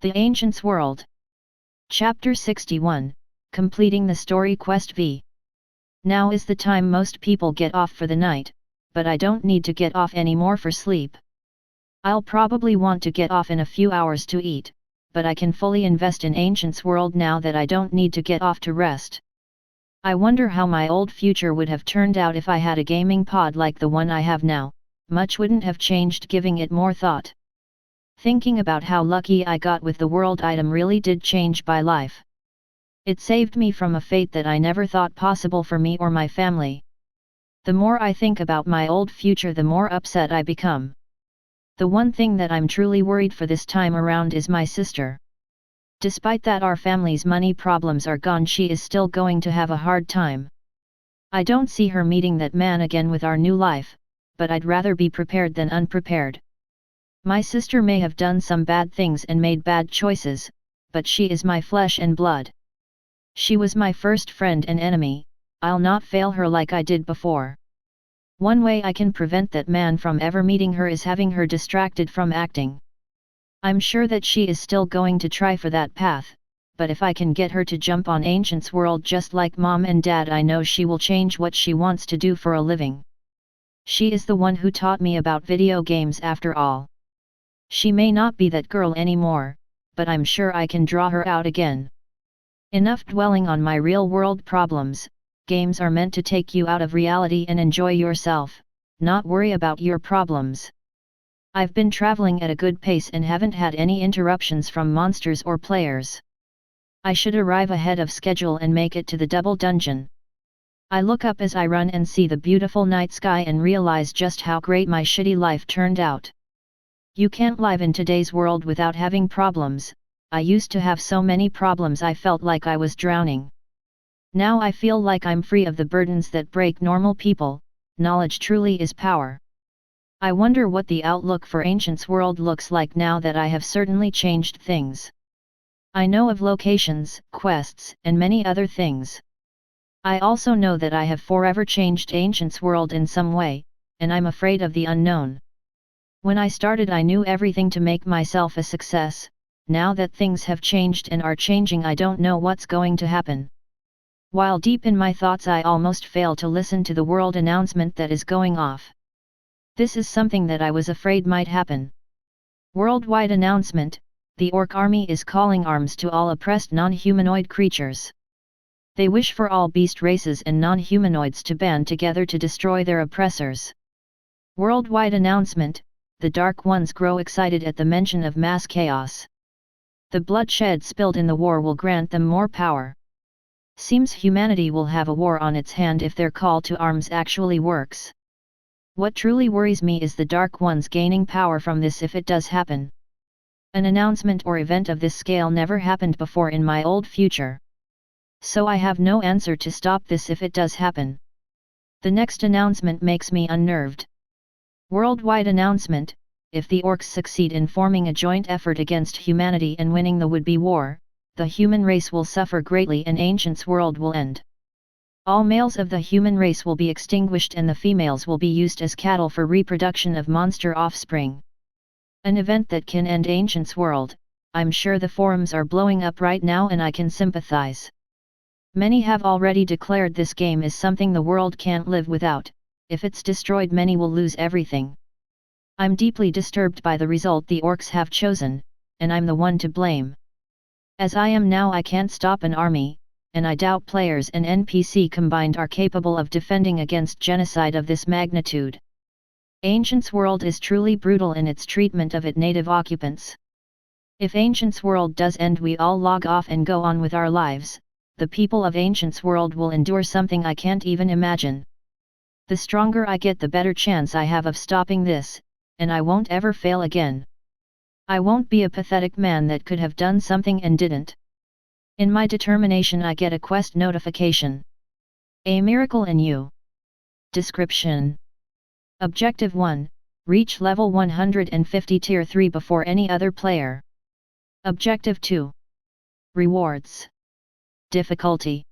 The Ancients World. Chapter 61, Completing the Story Quest V. Now is the time most people get off for the night, but I don't need to get off anymore for sleep. I'll probably want to get off in a few hours to eat, but I can fully invest in Ancients World now that I don't need to get off to rest. I wonder how my old future would have turned out if I had a gaming pod like the one I have now. Much wouldn't have changed giving it more thought. Thinking about how lucky I got with the world item really did change my life. It saved me from a fate that I never thought possible for me or my family. The more I think about my old future, the more upset I become. The one thing that I'm truly worried for this time around is my sister. Despite that our family's money problems are gone, she is still going to have a hard time. I don't see her meeting that man again with our new life, but I'd rather be prepared than unprepared. My sister may have done some bad things and made bad choices, but she is my flesh and blood. She was my first friend and enemy. I'll not fail her like I did before. One way I can prevent that man from ever meeting her is having her distracted from acting. I'm sure that she is still going to try for that path, but if I can get her to jump on Ancients World just like Mom and Dad, I know she will change what she wants to do for a living. She is the one who taught me about video games after all. She may not be that girl anymore, but I'm sure I can draw her out again. Enough dwelling on my real-world problems. Games are meant to take you out of reality and enjoy yourself, not worry about your problems. I've been traveling at a good pace and haven't had any interruptions from monsters or players. I should arrive ahead of schedule and make it to the double dungeon. I look up as I run and see the beautiful night sky and realize just how great my shitty life turned out. You can't live in today's world without having problems. I used to have so many problems I felt like I was drowning. Now I feel like I'm free of the burdens that break normal people. Knowledge truly is power. I wonder what the outlook for Ancients World looks like now that I have certainly changed things. I know of locations, quests, and many other things. I also know that I have forever changed Ancients World in some way, and I'm afraid of the unknown. When I started, I knew everything to make myself a success. Now that things have changed and are changing, I don't know what's going to happen. While deep in my thoughts, I almost fail to listen to the world announcement that is going off. This is something that I was afraid might happen. Worldwide announcement: the Orc army is calling arms to all oppressed non-humanoid creatures. They wish for all beast races and non-humanoids to band together to destroy their oppressors. Worldwide announcement: the Dark Ones grow excited at the mention of mass chaos. The bloodshed spilled in the war will grant them more power. Seems humanity will have a war on its hand if their call to arms actually works. What truly worries me is the Dark Ones gaining power from this if it does happen. An announcement or event of this scale never happened before in my old future. So I have no answer to stop this if it does happen. The next announcement makes me unnerved. Worldwide announcement: if the Orcs succeed in forming a joint effort against humanity and winning the would-be war, the human race will suffer greatly and Ancients World will end. All males of the human race will be extinguished and the females will be used as cattle for reproduction of monster offspring. An event that can end Ancients World. I'm sure the forums are blowing up right now and I can sympathize. Many have already declared this game is something the world can't live without. If it's destroyed, many will lose everything. I'm deeply disturbed by the result the Orcs have chosen, and I'm the one to blame. As I am now, I can't stop an army, and I doubt players and NPC combined are capable of defending against genocide of this magnitude. Ancients World is truly brutal in its treatment of its native occupants. If Ancients World does end, we all log off and go on with our lives. The people of Ancients World will endure something I can't even imagine. The stronger I get, the better chance I have of stopping this, and I won't ever fail again. I won't be a pathetic man that could have done something and didn't. In my determination, I get a quest notification. A miracle in you. Description: Objective 1, reach level 150 Tier 3 before any other player. Objective 2. Rewards. Difficulty: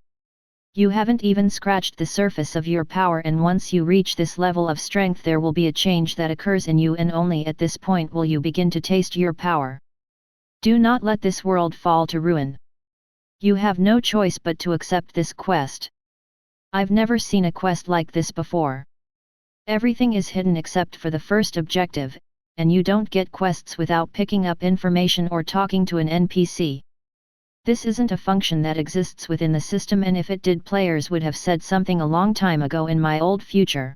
you haven't even scratched the surface of your power, and once you reach this level of strength there will be a change that occurs in you, and only at this point will you begin to taste your power. Do not let this world fall to ruin. You have no choice but to accept this quest. I've never seen a quest like this before. Everything is hidden except for the first objective, and you don't get quests without picking up information or talking to an NPC. This isn't a function that exists within the system, and if it did, players would have said something a long time ago in my old future.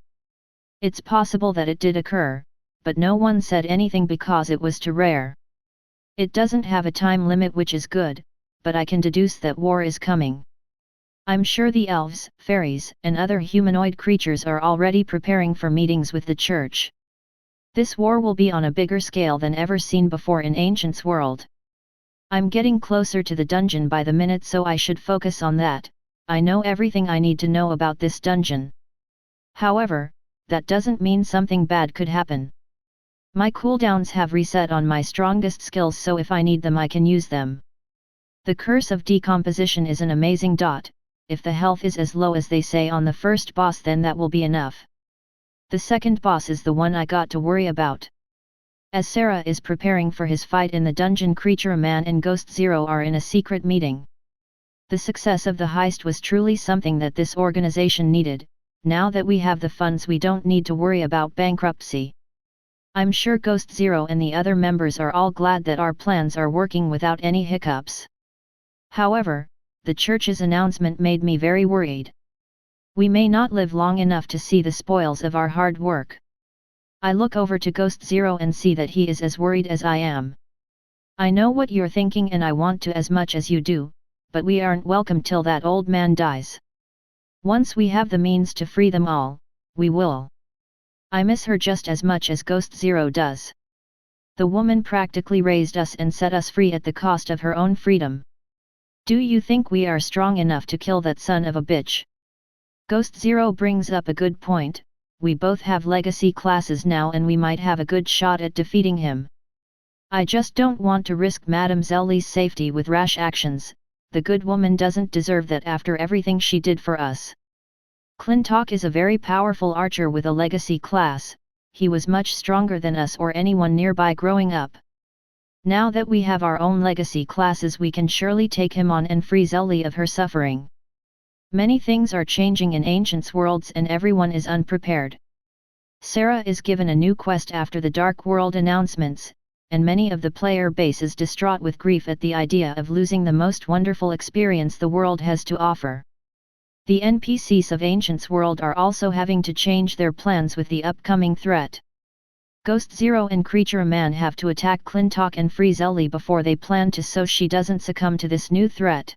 It's possible that it did occur, but no one said anything because it was too rare. It doesn't have a time limit, which is good, but I can deduce that war is coming. I'm sure the elves, fairies, and other humanoid creatures are already preparing for meetings with the church. This war will be on a bigger scale than ever seen before in Ancient's world. I'm getting closer to the dungeon by the minute, so I should focus on that. I know everything I need to know about this dungeon. However, that doesn't mean something bad could happen. My cooldowns have reset on my strongest skills, so if I need them I can use them. The curse of decomposition is an amazing dot. If the health is as low as they say on the first boss, then that will be enough. The second boss is the one I got to worry about. As Sarah is preparing for his fight in the dungeon, Creature Man and Ghost Zero are in a secret meeting. The success of the heist was truly something that this organization needed. Now that we have the funds, we don't need to worry about bankruptcy. I'm sure Ghost Zero and the other members are all glad that our plans are working without any hiccups. However, the church's announcement made me very worried. We may not live long enough to see the spoils of our hard work. I look over to Ghost Zero and see that he is as worried as I am. I know what you're thinking, and I want to as much as you do, but we aren't welcome till that old man dies. Once we have the means to free them all, we will. I miss her just as much as Ghost Zero does. The woman practically raised us and set us free at the cost of her own freedom. Do you think we are strong enough to kill that son of a bitch? Ghost Zero brings up a good point. We both have legacy classes now, and we might have a good shot at defeating him. I just don't want to risk Madame Zelly's safety with rash actions. The good woman doesn't deserve that after everything she did for us. Clintock is a very powerful archer with a legacy class. He was much stronger than us or anyone nearby growing up. Now that we have our own legacy classes, we can surely take him on and free Zelly of her suffering. Many things are changing in Ancient's worlds, and everyone is unprepared. Sarah is given a new quest after the Dark World announcements, and many of the player base is distraught with grief at the idea of losing the most wonderful experience the world has to offer. The NPCs of Ancient's world are also having to change their plans with the upcoming threat. Ghost Zero and Creature Man have to attack Clintock and free Zelly before they plan to, so she doesn't succumb to this new threat.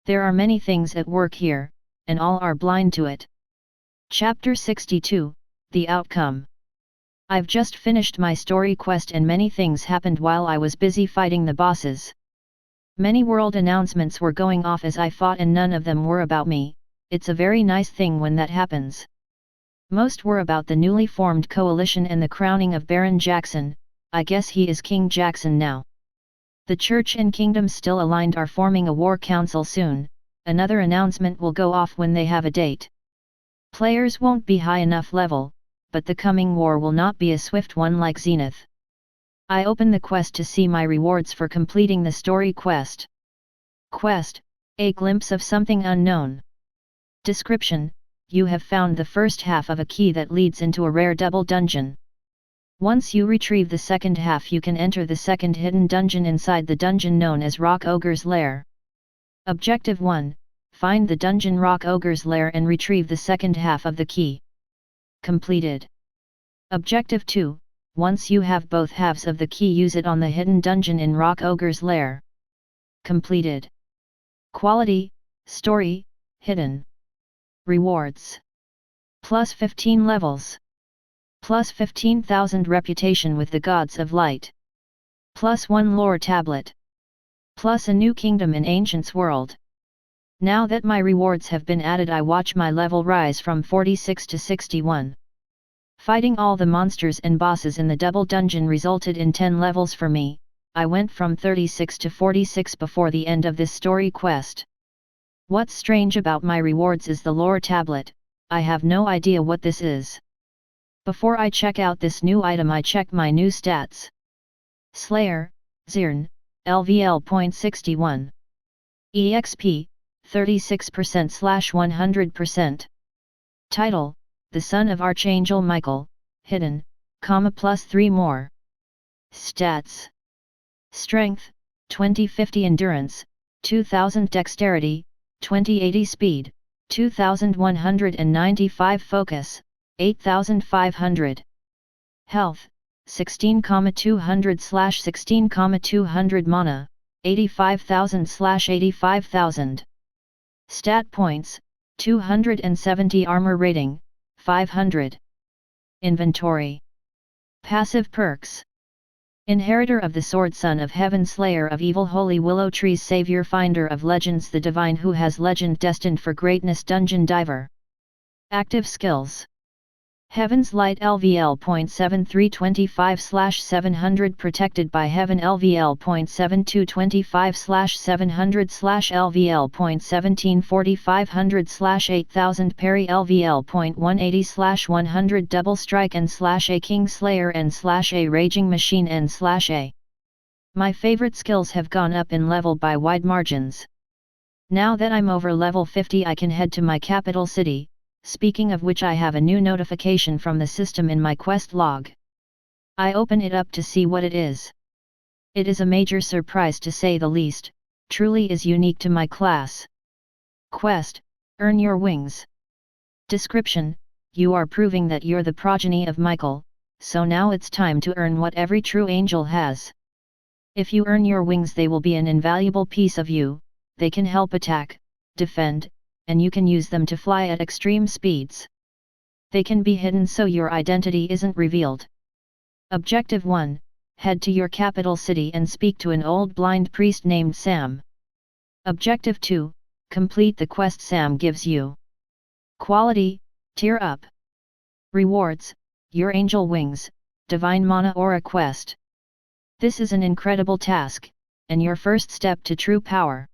There are many things at work here, and all are blind to it. Chapter 62, The Outcome. I've just finished my story quest, and many things happened while I was busy fighting the bosses. Many world announcements were going off as I fought, and none of them were about me. It's a very nice thing when that happens. Most were about the newly formed coalition and the crowning of Baron Jackson. I guess he is King Jackson now. The Church and Kingdoms still aligned are forming a war council soon. Another announcement will go off when they have a date. Players won't be high enough level, but the coming war will not be a swift one like Zenith. I open the quest to see my rewards for completing the story quest. Quest: A Glimpse of Something Unknown. Description: You have found the first half of a key that leads into a rare double dungeon. Once you retrieve the second half, you can enter the second hidden dungeon inside the dungeon known as Rock Ogre's Lair. Objective 1: Find the dungeon Rock Ogre's Lair and retrieve the second half of the key. Completed. Objective 2: Once you have both halves of the key, use it on the hidden dungeon in Rock Ogre's Lair. Completed. Quality: Story, Hidden. Rewards: plus 15 levels. Plus 15,000 reputation with the Gods of Light. Plus 1 lore tablet. Plus a new kingdom in Ancient's world. Now that my rewards have been added, I watch my level rise from 46 to 61. Fighting all the monsters and bosses in the double dungeon resulted in 10 levels for me. I went from 36 to 46 before the end of this story quest. What's strange about my rewards is the lore tablet. I have no idea what this is. Before I check out this new item, I check my new stats. Slayer, Zirn, LVL.61. EXP, 36%/100%. Title, The Son of Archangel Michael, hidden, +3 more. Stats. Strength, 2050 Endurance, 2000 Dexterity, 2080 Speed, 2195 Focus, 8500. Health, 16,200/16,200 Mana, 85,000/85,000. Stat Points, 270 Armor Rating, 500. Inventory. Passive Perks. Inheritor of the Sword, Son of Heaven, Slayer of Evil, Holy Willow Trees, Savior, Finder of Legends, the Divine who has legend, destined for greatness, Dungeon Diver. Active Skills. Heaven's Light LVL.7325/700 Protected by Heaven LVL.7225/700/LVL.1740/500/8000 Parry LVL.180/100 Double Strike N/A King Slayer N/A Raging Machine N/A. My favorite skills have gone up in level by wide margins. Now that I'm over level 50 I can head to my capital city. Speaking of which, I have a new notification from the system in my quest log. I open it up to see what it is. It is a major surprise to say the least, truly is unique to my class. Quest, Earn Your Wings. Description, you are proving that you're the progeny of Michael, so now it's time to earn what every true angel has. If you earn your wings they will be an invaluable piece of you, they can help attack, defend, and you can use them to fly at extreme speeds. They can be hidden so your identity isn't revealed. Objective 1, head to your capital city and speak to an old blind priest named Sam. Objective 2, complete the quest Sam gives you. Quality, Tier Up. Rewards, your angel wings, Divine Mana Aura Quest. This is an incredible task, and your first step to true power.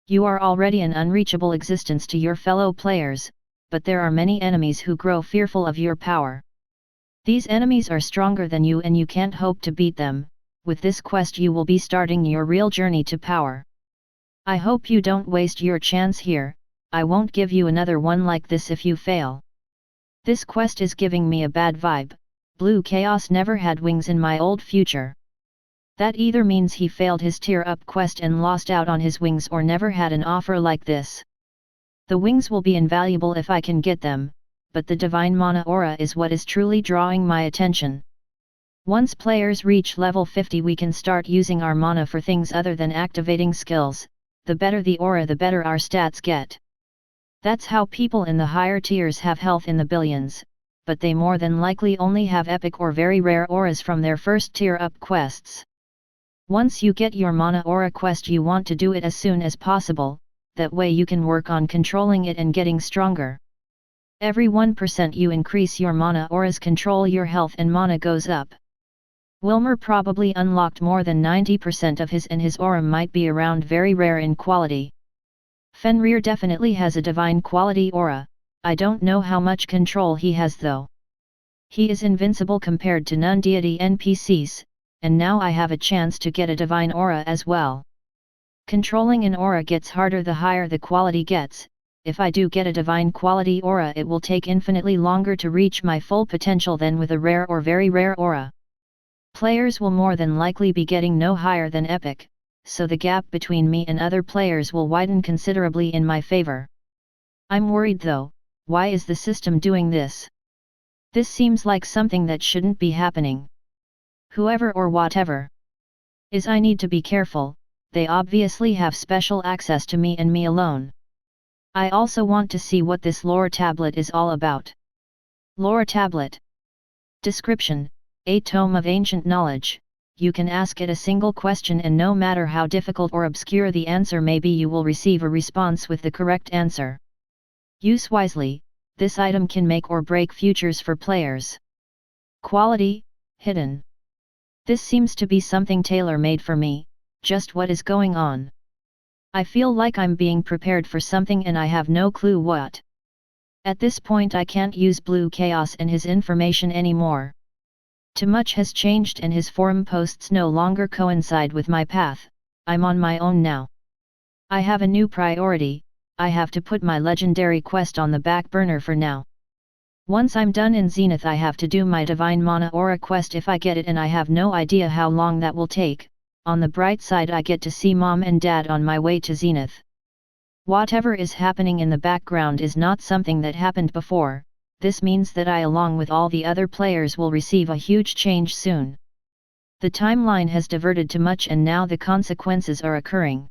You are already an unreachable existence to your fellow players, but there are many enemies who grow fearful of your power. These enemies are stronger than you and you can't hope to beat them. With this quest you will be starting your real journey to power. I hope you don't waste your chance here. I won't give you another one like this if you fail. This quest is giving me a bad vibe. Blue Chaos never had wings in my old future. That either means he failed his tier up quest and lost out on his wings or never had an offer like this. The wings will be invaluable if I can get them, but the Divine Mana Aura is what is truly drawing my attention. Once players reach level 50 we can start using our mana for things other than activating skills. The better the aura the better our stats get. That's how people in the higher tiers have health in the billions, but they more than likely only have epic or very rare auras from their first tier up quests. Once you get your Mana Aura quest you want to do it as soon as possible, that way you can work on controlling it and getting stronger. Every 1% you increase your Mana Auras control your health and mana goes up. Wilmer probably unlocked more than 90% of his and his aura might be around very rare in quality. Fenrir definitely has a divine quality aura, I don't know how much control he has though. He is invincible compared to non-deity NPCs. And now I have a chance to get a divine aura as well. Controlling an aura gets harder the higher the quality gets. If I do get a divine quality aura it will take infinitely longer to reach my full potential than with a rare or very rare aura. Players will more than likely be getting no higher than epic, so the gap between me and other players will widen considerably in my favor. I'm worried though, why is the system doing this? This seems like something that shouldn't be happening. Whoever or whatever is I need to be careful, they obviously have special access to me and me alone. I also want to see what this lore tablet is all about. Lore tablet. Description, a tome of ancient knowledge. You can ask it a single question and no matter how difficult or obscure the answer may be you will receive a response with the correct answer. Use wisely, this item can make or break futures for players. Quality, hidden. This seems to be something tailor-made for me, just what is going on. I feel like I'm being prepared for something and I have no clue what. At this point I can't use Blue Chaos and his information anymore. Too much has changed and his forum posts no longer coincide with my path, I'm on my own now. I have a new priority, I have to put my legendary quest on the back burner for now. Once I'm done in Zenith I have to do my Divine Mana Aura quest if I get it, and I have no idea how long that will take. On the bright side, I get to see Mom and Dad on my way to Zenith. Whatever is happening in the background is not something that happened before. This means that I, along with all the other players, will receive a huge change soon. The timeline has diverted too much and now the consequences are occurring.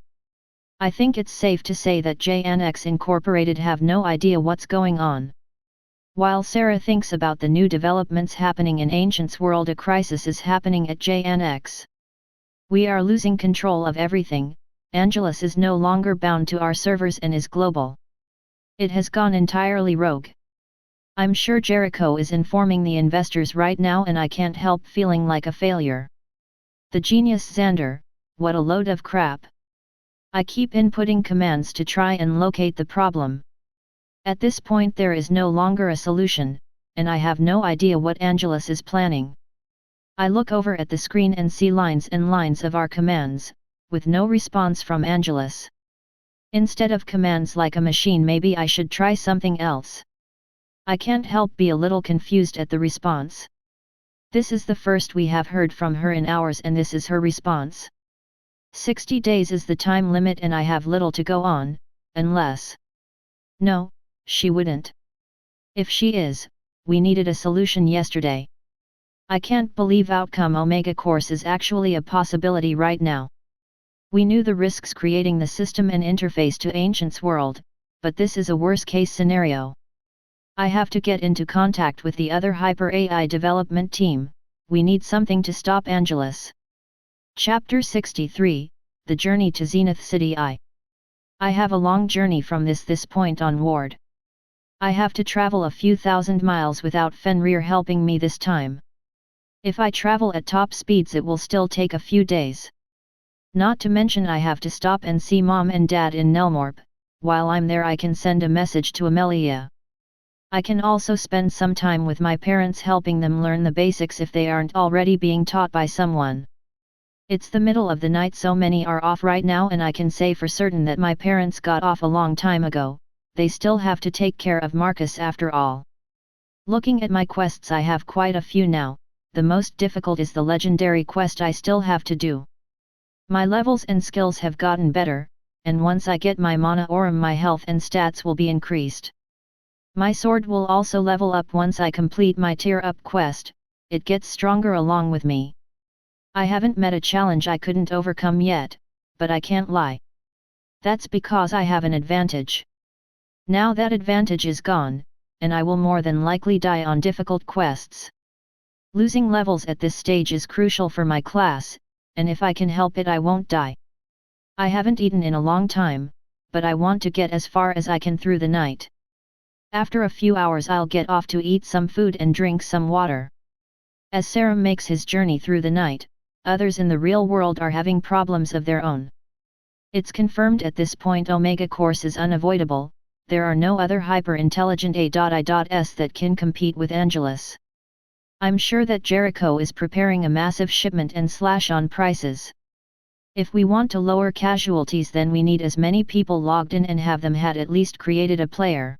I think it's safe to say that JNX Incorporated have no idea what's going on. While Sarah thinks about the new developments happening in Ancient's world, a crisis is happening at JNX. We are losing control of everything. Angelus is no longer bound to our servers and is global. It has gone entirely rogue. I'm sure Jericho is informing the investors right now and I can't help feeling like a failure. The genius Xander, what a load of crap. I keep inputting commands to try and locate the problem. At this point there is no longer a solution, and I have no idea what Angelus is planning. I look over at the screen and see lines and lines of our commands, with no response from Angelus. Instead of commands like a machine, maybe I should try something else. I can't help be a little confused at the response. This is the first we have heard from her in hours and this is her response. 60 days is the time limit and I have little to go on, unless... No, she wouldn't. If she is, we needed a solution yesterday. I can't believe outcome Omega course is actually a possibility right now. We knew the risks creating the system and interface to Ancient's world, but this is a worst-case scenario. I have to get into contact with the other Hyper AI development team. We need something to stop Angelus. Chapter 63, The Journey to Zenith City. I have a long journey from this point onward. I have to travel a few thousand miles without Fenrir helping me this time. If I travel at top speeds it will still take a few days. Not to mention I have to stop and see Mom and Dad in Nelmorp. While I'm there I can send a message to Amelia. I can also spend some time with my parents helping them learn the basics if they aren't already being taught by someone. It's the middle of the night, so many are off right now, and I can say for certain that my parents got off a long time ago. They still have to take care of Marcus after all. Looking at my quests, I have quite a few now. The most difficult is the legendary quest I still have to do. My levels and skills have gotten better, and once I get my mana aurum my health and stats will be increased. My sword will also level up once I complete my tier up quest. It gets stronger along with me. I haven't met a challenge I couldn't overcome yet, but I can't lie. That's because I have an advantage. Now that advantage is gone, and I will more than likely die on difficult quests. Losing levels at this stage is crucial for my class, and if I can help it I won't die. I haven't eaten in a long time, but I want to get as far as I can through the night. After a few hours I'll get off to eat some food and drink some water. As Sarah makes his journey through the night, others in the real world are having problems of their own. It's confirmed at this point Omega course is unavoidable. There are no other hyper-intelligent AI.s that can compete with Angelus. I'm sure that Jericho is preparing a massive shipment and slash on prices. If we want to lower casualties, then we need as many people logged in and have them had at least created a player.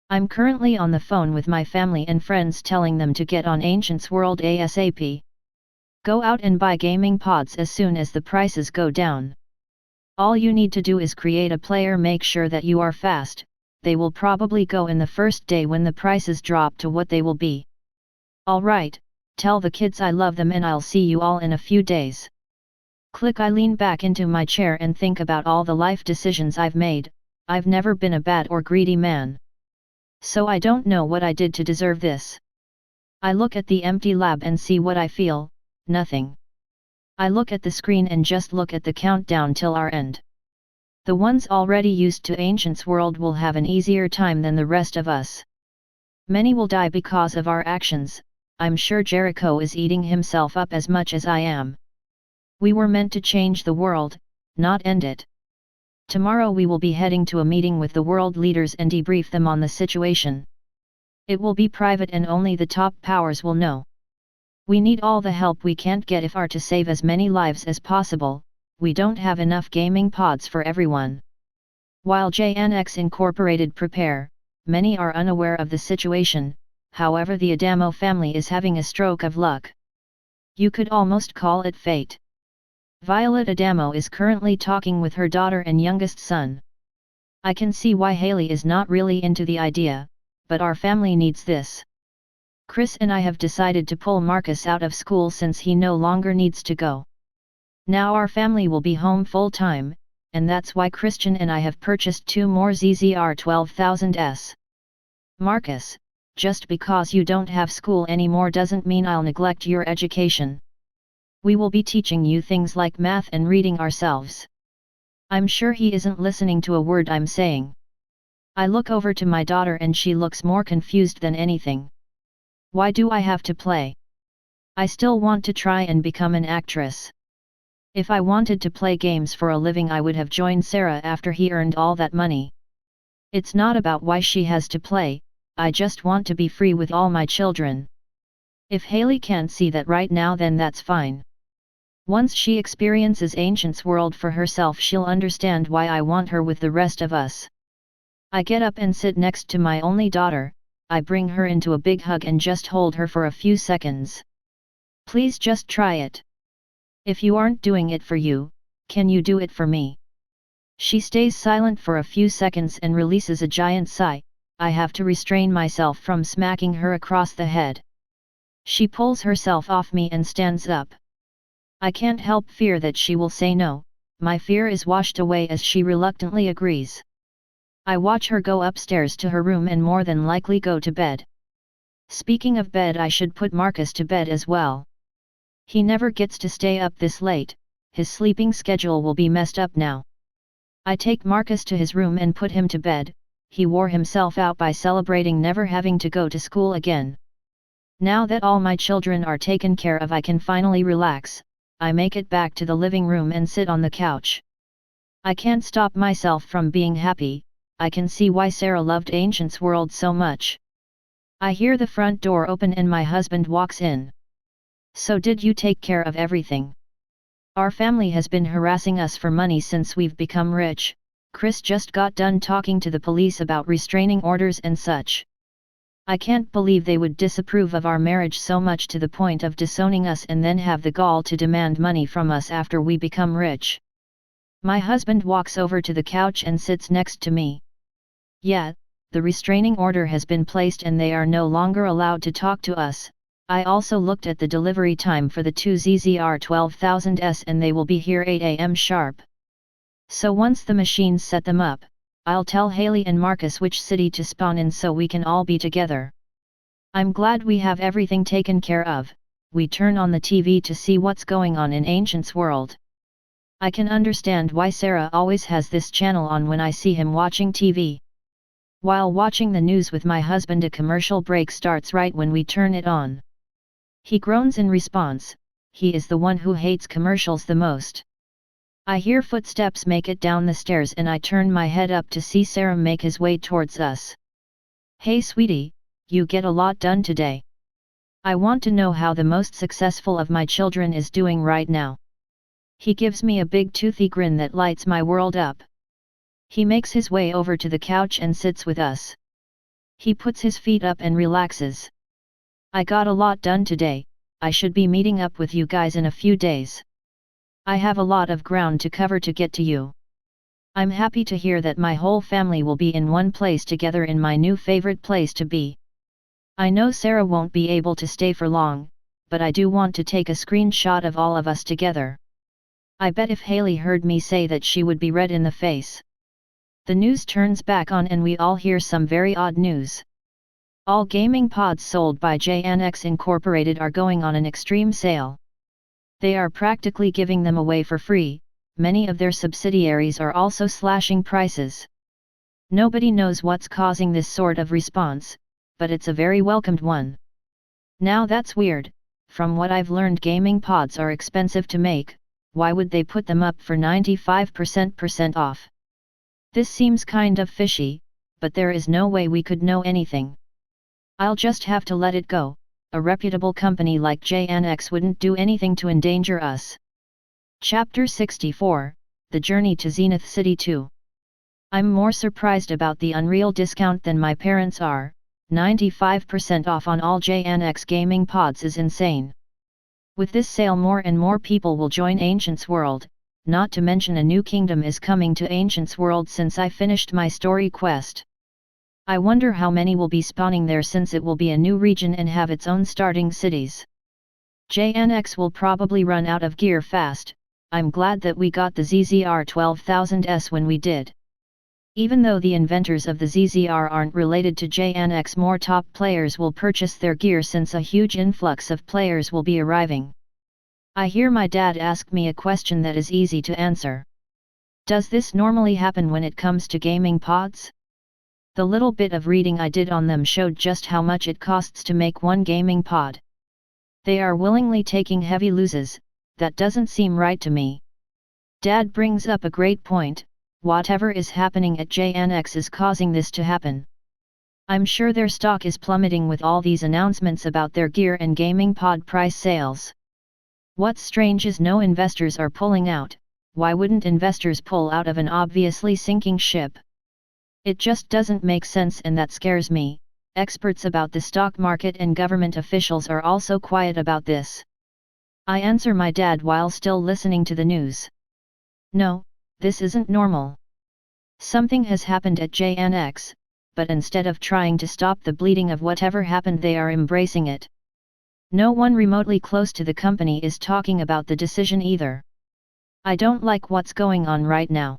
I'm currently on the phone with my family and friends telling them to get on Ancient's world ASAP. Go out and buy gaming pods as soon as the prices go down. All you need to do is create a player, make sure that you are fast. They will probably go in the first day when the prices drop to what they will be. Alright, tell the kids I love them and I'll see you all in a few days. Click. I lean back into my chair and think about all the life decisions I've made. I've never been a bad or greedy man. So I don't know what I did to deserve this. I look at the empty lab and see what I feel, nothing. I look at the screen and just look at the countdown till our end. The ones already used to Ancient's world will have an easier time than the rest of us. Many will die because of our actions. I'm sure Jericho is eating himself up as much as I am. We were meant to change the world, not end it. Tomorrow we will be heading to a meeting with the world leaders and debrief them on the situation. It will be private and only the top powers will know. We need all the help we can't get if are to save as many lives as possible. we don't have enough gaming pods for everyone. While JNX Incorporated prepare, many are unaware of the situation. However, the T.A.W family is having a stroke of luck. You could almost call it fate. Violet T.A.W is currently talking with her daughter and youngest son. I can see why Haley is not really into the idea, but our family needs this. Chris and I have decided to pull Marcus out of school since he no longer needs to go. Now our family will be home full time, and that's why Christian and I have purchased 2 more ZZR 12,000s. Marcus, just because you don't have school anymore doesn't mean I'll neglect your education. We will be teaching you things like math and reading ourselves. I'm sure he isn't listening to a word I'm saying. I look over to my daughter and she looks more confused than anything. Why do I have to play? I still want to try and become an actress. If I wanted to play games for a living I would have joined Sarah after he earned all that money. It's not about why she has to play, I just want to be free with all my children. If Haley can't see that right now then that's fine. Once she experiences Ancient's world for herself she'll understand why I want her with the rest of us. I get up and sit next to my only daughter, I bring her into a big hug and just hold her for a few seconds. Please just try it. If you aren't doing it for you, can you do it for me? She stays silent for a few seconds and releases a giant sigh. I have to restrain myself from smacking her across the head. She pulls herself off me and stands up. I can't help fear that she will say no. My fear is washed away as she reluctantly agrees. I watch her go upstairs to her room and more than likely go to bed. Speaking of bed, I should put Marcus to bed as well. He never gets to stay up this late, his sleeping schedule will be messed up now. I take Marcus to his room and put him to bed. He wore himself out by celebrating never having to go to school again. Now that all my children are taken care of I can finally relax. I make it back to the living room and sit on the couch. I can't stop myself from being happy. I can see why Sarah loved Ancient's world so much. I hear the front door open and my husband walks in. So did you take care of everything? Our family has been harassing us for money since we've become rich. Chris just got done talking to the police about restraining orders and such. I can't believe they would disapprove of our marriage so much to the point of disowning us and then have the gall to demand money from us after we become rich. My husband walks over to the couch and sits next to me. Yeah, the restraining order has been placed and they are no longer allowed to talk to us. I also looked at the delivery time for the 2 ZZR 12,000s and they will be here 8 AM sharp. So once the machines set them up, I'll tell Haley and Marcus which city to spawn in so we can all be together. I'm glad we have everything taken care of. We turn on the TV to see what's going on in Ancient's world. I can understand why Sarah always has this channel on when I see him watching TV. While watching the news with my husband, a commercial break starts right when we turn it on. He groans in response. He is the one who hates commercials the most. I hear footsteps make it down the stairs and I turn my head up to see Sarah make his way towards us. Hey sweetie, you get a lot done today. I want to know how the most successful of my children is doing right now. He gives me a big toothy grin that lights my world up. He makes his way over to the couch and sits with us. He puts his feet up and relaxes. I got a lot done today. I should be meeting up with you guys in a few days. I have a lot of ground to cover to get to you. I'm happy to hear that my whole family will be in one place together in my new favorite place to be. I know Sarah won't be able to stay for long, but I do want to take a screenshot of all of us together. I bet if Haley heard me say that she would be red in the face. The news turns back on and we all hear some very odd news. All gaming pods sold by JNX Incorporated are going on an extreme sale. They are practically giving them away for free. Many of their subsidiaries are also slashing prices. Nobody knows what's causing this sort of response, but it's a very welcomed one. Now that's weird. From what I've learned, gaming pods are expensive to make. Why would they put them up for 95% off? This seems kind of fishy, but there is no way we could know anything. I'll just have to let it go. A reputable company like JNX wouldn't do anything to endanger us. Chapter 64, The Journey to Zenith City 2. I'm more surprised about the Unreal discount than my parents are. 95% off on all JNX gaming pods is insane. With this sale more and more people will join Ancients World, not to mention a new kingdom is coming to Ancients World since I finished my story quest. I wonder how many will be spawning there since it will be a new region and have its own starting cities. JNX will probably run out of gear fast. I'm glad that we got the ZZR 12000S when we did. Even though the inventors of the ZZR aren't related to JNX, more top players will purchase their gear since a huge influx of players will be arriving. I hear my dad ask me a question that is easy to answer. Does this normally happen when it comes to gaming pods? The little bit of reading I did on them showed just how much it costs to make one gaming pod. They are willingly taking heavy losses. That doesn't seem right to me. Dad brings up a great point. Whatever is happening at JNX is causing this to happen. I'm sure their stock is plummeting with all these announcements about their gear and gaming pod price sales. What's strange is no investors are pulling out. Why wouldn't investors pull out of an obviously sinking ship? It just doesn't make sense, and that scares me. Experts about the stock market and government officials are also quiet about this. I answer my dad while still listening to the news. No, this isn't normal. Something has happened at JNX, but instead of trying to stop the bleeding of whatever happened, they are embracing it. No one remotely close to the company is talking about the decision either. I don't like what's going on right now.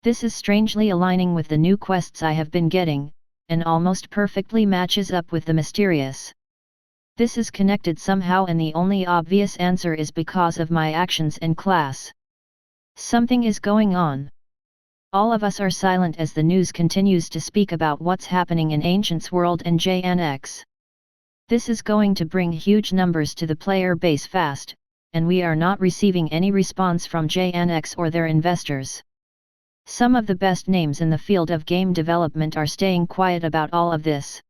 This is strangely aligning with the new quests I have been getting, and almost perfectly matches up with the mysterious. This is connected somehow, and the only obvious answer is because of my actions and class. Something is going on. All of us are silent as the news continues to speak about what's happening in Ancients World and JNX. This is going to bring huge numbers to the player base fast, and we are not receiving any response from JNX or their investors. Some of the best names in the field of game development are staying quiet about all of this.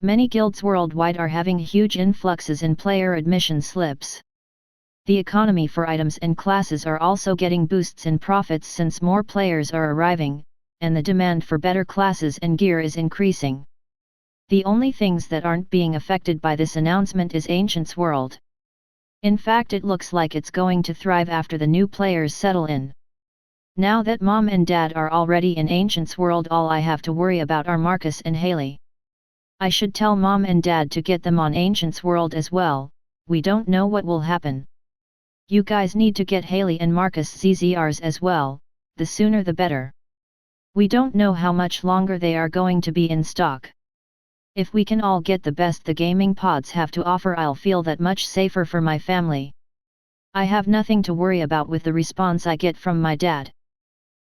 Many guilds worldwide are having huge influxes in player admission slips. The economy for items and classes are also getting boosts in profits since more players are arriving, and the demand for better classes and gear is increasing. The only things that aren't being affected by this announcement is Ancients World. In fact, it looks like it's going to thrive after the new players settle in. Now that Mom and Dad are already in Ancients World, all I have to worry about are Marcus and Haley. I should tell Mom and Dad to get them on Ancients World as well. We don't know what will happen. You guys need to get Haley and Marcus ZZRs as well, the sooner the better. We don't know how much longer they are going to be in stock. If we can all get the best the gaming pods have to offer, I'll feel that much safer for my family. I have nothing to worry about with the response I get from my dad.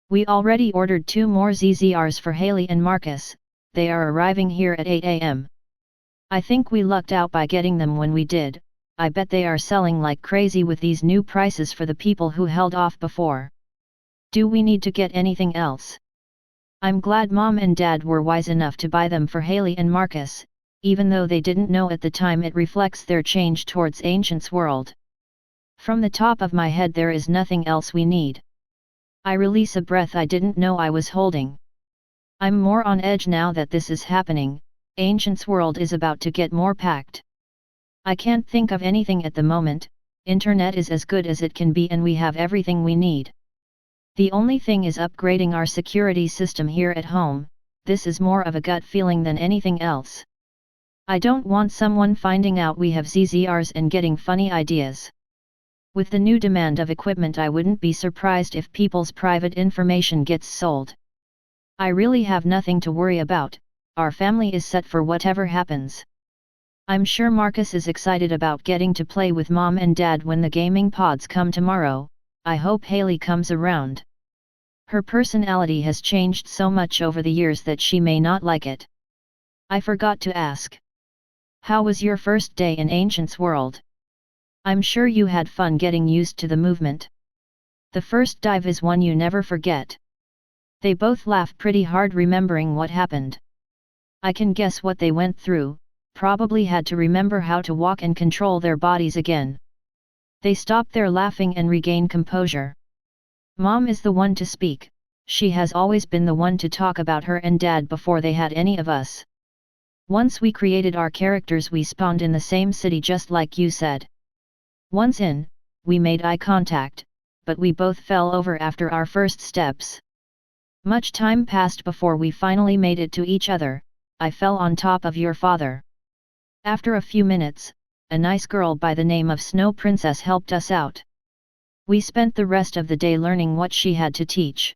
We already ordered 2 more ZZRs for Haley and Marcus. They are arriving here at 8 AM. I think we lucked out by getting them when we did. I bet they are selling like crazy with these new prices for the people who held off before. Do we need to get anything else? I'm glad Mom and Dad were wise enough to buy them for Haley and Marcus, even though they didn't know at the time. It reflects their change towards Ancients World. From the top of my head, there is nothing else we need. I release a breath I didn't know I was holding. I'm more on edge now that this is happening. Ancients World is about to get more packed. I can't think of anything at the moment. Internet is as good as it can be and we have everything we need. The only thing is upgrading our security system here at home. This is more of a gut feeling than anything else. I don't want someone finding out we have ZZRs and getting funny ideas. With the new demand of equipment, I wouldn't be surprised if people's private information gets sold. I really have nothing to worry about. Our family is set for whatever happens. I'm sure Marcus is excited about getting to play with Mom and Dad when the gaming pods come tomorrow. I hope Haley comes around. Her personality has changed so much over the years that she may not like it. I forgot to ask. How was your first day in Ancients World? I'm sure you had fun getting used to the movement. The first dive is one you never forget. They both laugh pretty hard remembering what happened. I can guess what they went through, probably had to remember how to walk and control their bodies again. They stop their laughing and regain composure. Mom is the one to speak. She has always been the one to talk about her and Dad before they had any of us. Once we created our characters, we spawned in the same city just like you said. Once in, we made eye contact, but we both fell over after our first steps. Much time passed before we finally made it to each other. I fell on top of your father. After a few minutes, a nice girl by the name of Snow Princess helped us out. We spent the rest of the day learning what she had to teach.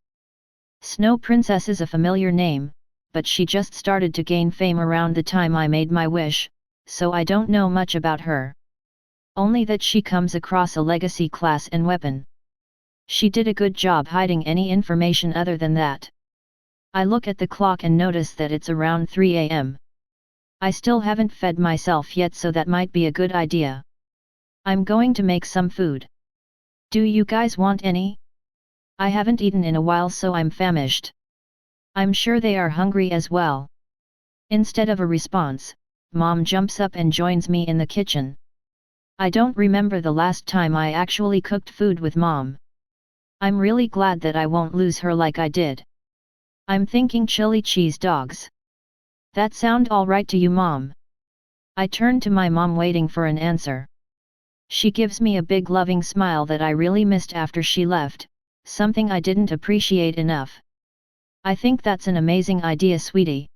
Snow Princess is a familiar name, but she just started to gain fame around the time I made my wish, so I don't know much about her. Only that she comes across a legacy class and weapon. She did a good job hiding any information other than that. I look at the clock and notice that it's around 3 AM. I still haven't fed myself yet, so that might be a good idea. I'm going to make some food. Do you guys want any? I haven't eaten in a while, so I'm famished. I'm sure they are hungry as well. Instead of a response, Mom jumps up and joins me in the kitchen. I don't remember the last time I actually cooked food with Mom. I'm really glad that I won't lose her like I did. I'm thinking chili cheese dogs. That sound alright to you, Mom? I turn to my mom waiting for an answer. She gives me a big loving smile that I really missed after she left, something I didn't appreciate enough. I think that's an amazing idea, sweetie.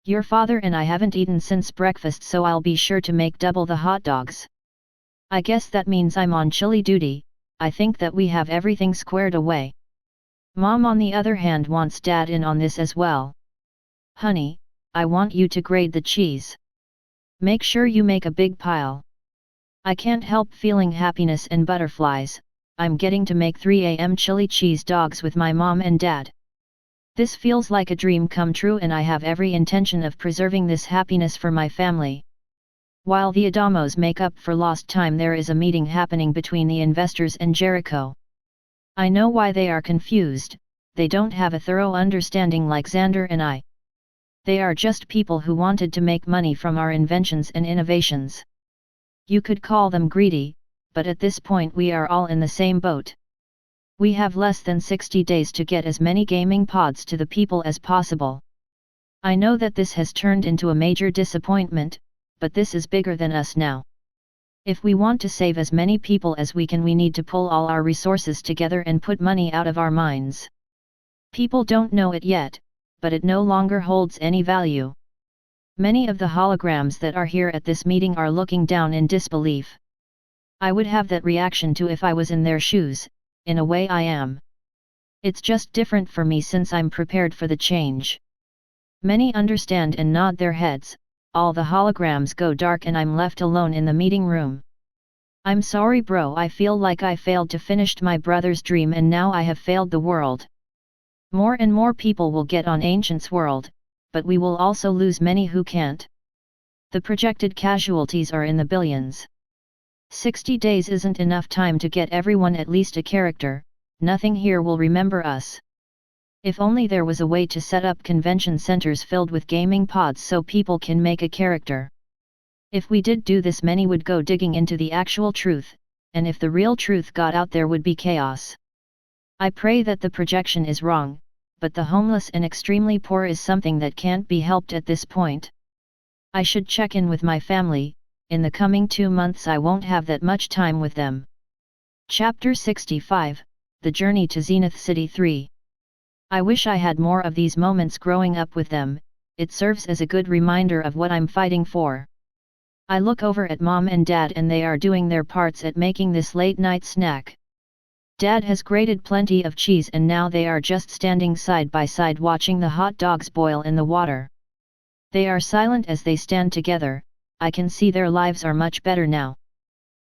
Your father and I haven't eaten since breakfast, so I'll be sure to make double the hot dogs. I guess that means I'm on chili duty. I think that we have everything squared away. Mom on the other hand wants Dad in on this as well. Honey, I want you to grate the cheese. Make sure you make a big pile. I can't help feeling happiness and butterflies. I'm getting to make 3 AM chili cheese dogs with my mom and dad. This feels like a dream come true, and I have every intention of preserving this happiness for my family. While the Adamos make up for lost time, there is a meeting happening between the investors and Jericho. I know why they are confused. They don't have a thorough understanding like Xander and I. They are just people who wanted to make money from our inventions and innovations. You could call them greedy, but at this point we are all in the same boat. We have less than 60 days to get as many gaming pods to the people as possible. I know that this has turned into a major disappointment, but this is bigger than us now. If we want to save as many people as we can, we need to pull all our resources together and put money out of our minds. People don't know it yet, but it no longer holds any value. Many of the holograms that are here at this meeting are looking down in disbelief. I would have that reaction too if I was in their shoes. In a way I am. It's just different for me since I'm prepared for the change. Many understand and nod their heads. All the holograms go dark and I'm left alone in the meeting room. I'm sorry, bro, I feel like I failed to finish my brother's dream and now I have failed the world. More and more people will get on Ancient's world, but we will also lose many who can't. The projected casualties are in the billions. 60 days isn't enough time to get everyone at least a character. Nothing here will remember us. If only there was a way to set up convention centers filled with gaming pods so people can make a character. If we did do this, many would go digging into the actual truth, and if the real truth got out, there would be chaos. I pray that the projection is wrong, but the homeless and extremely poor is something that can't be helped at this point. I should check in with my family. In the coming 2 months I won't have that much time with them. Chapter 65, The Journey to Zenith City 3. I wish I had more of these moments growing up with them. It serves as a good reminder of what I'm fighting for. I look over at Mom and Dad and they are doing their parts at making this late night snack. Dad has grated plenty of cheese and now they are just standing side by side watching the hot dogs boil in the water. They are silent as they stand together. I can see their lives are much better now.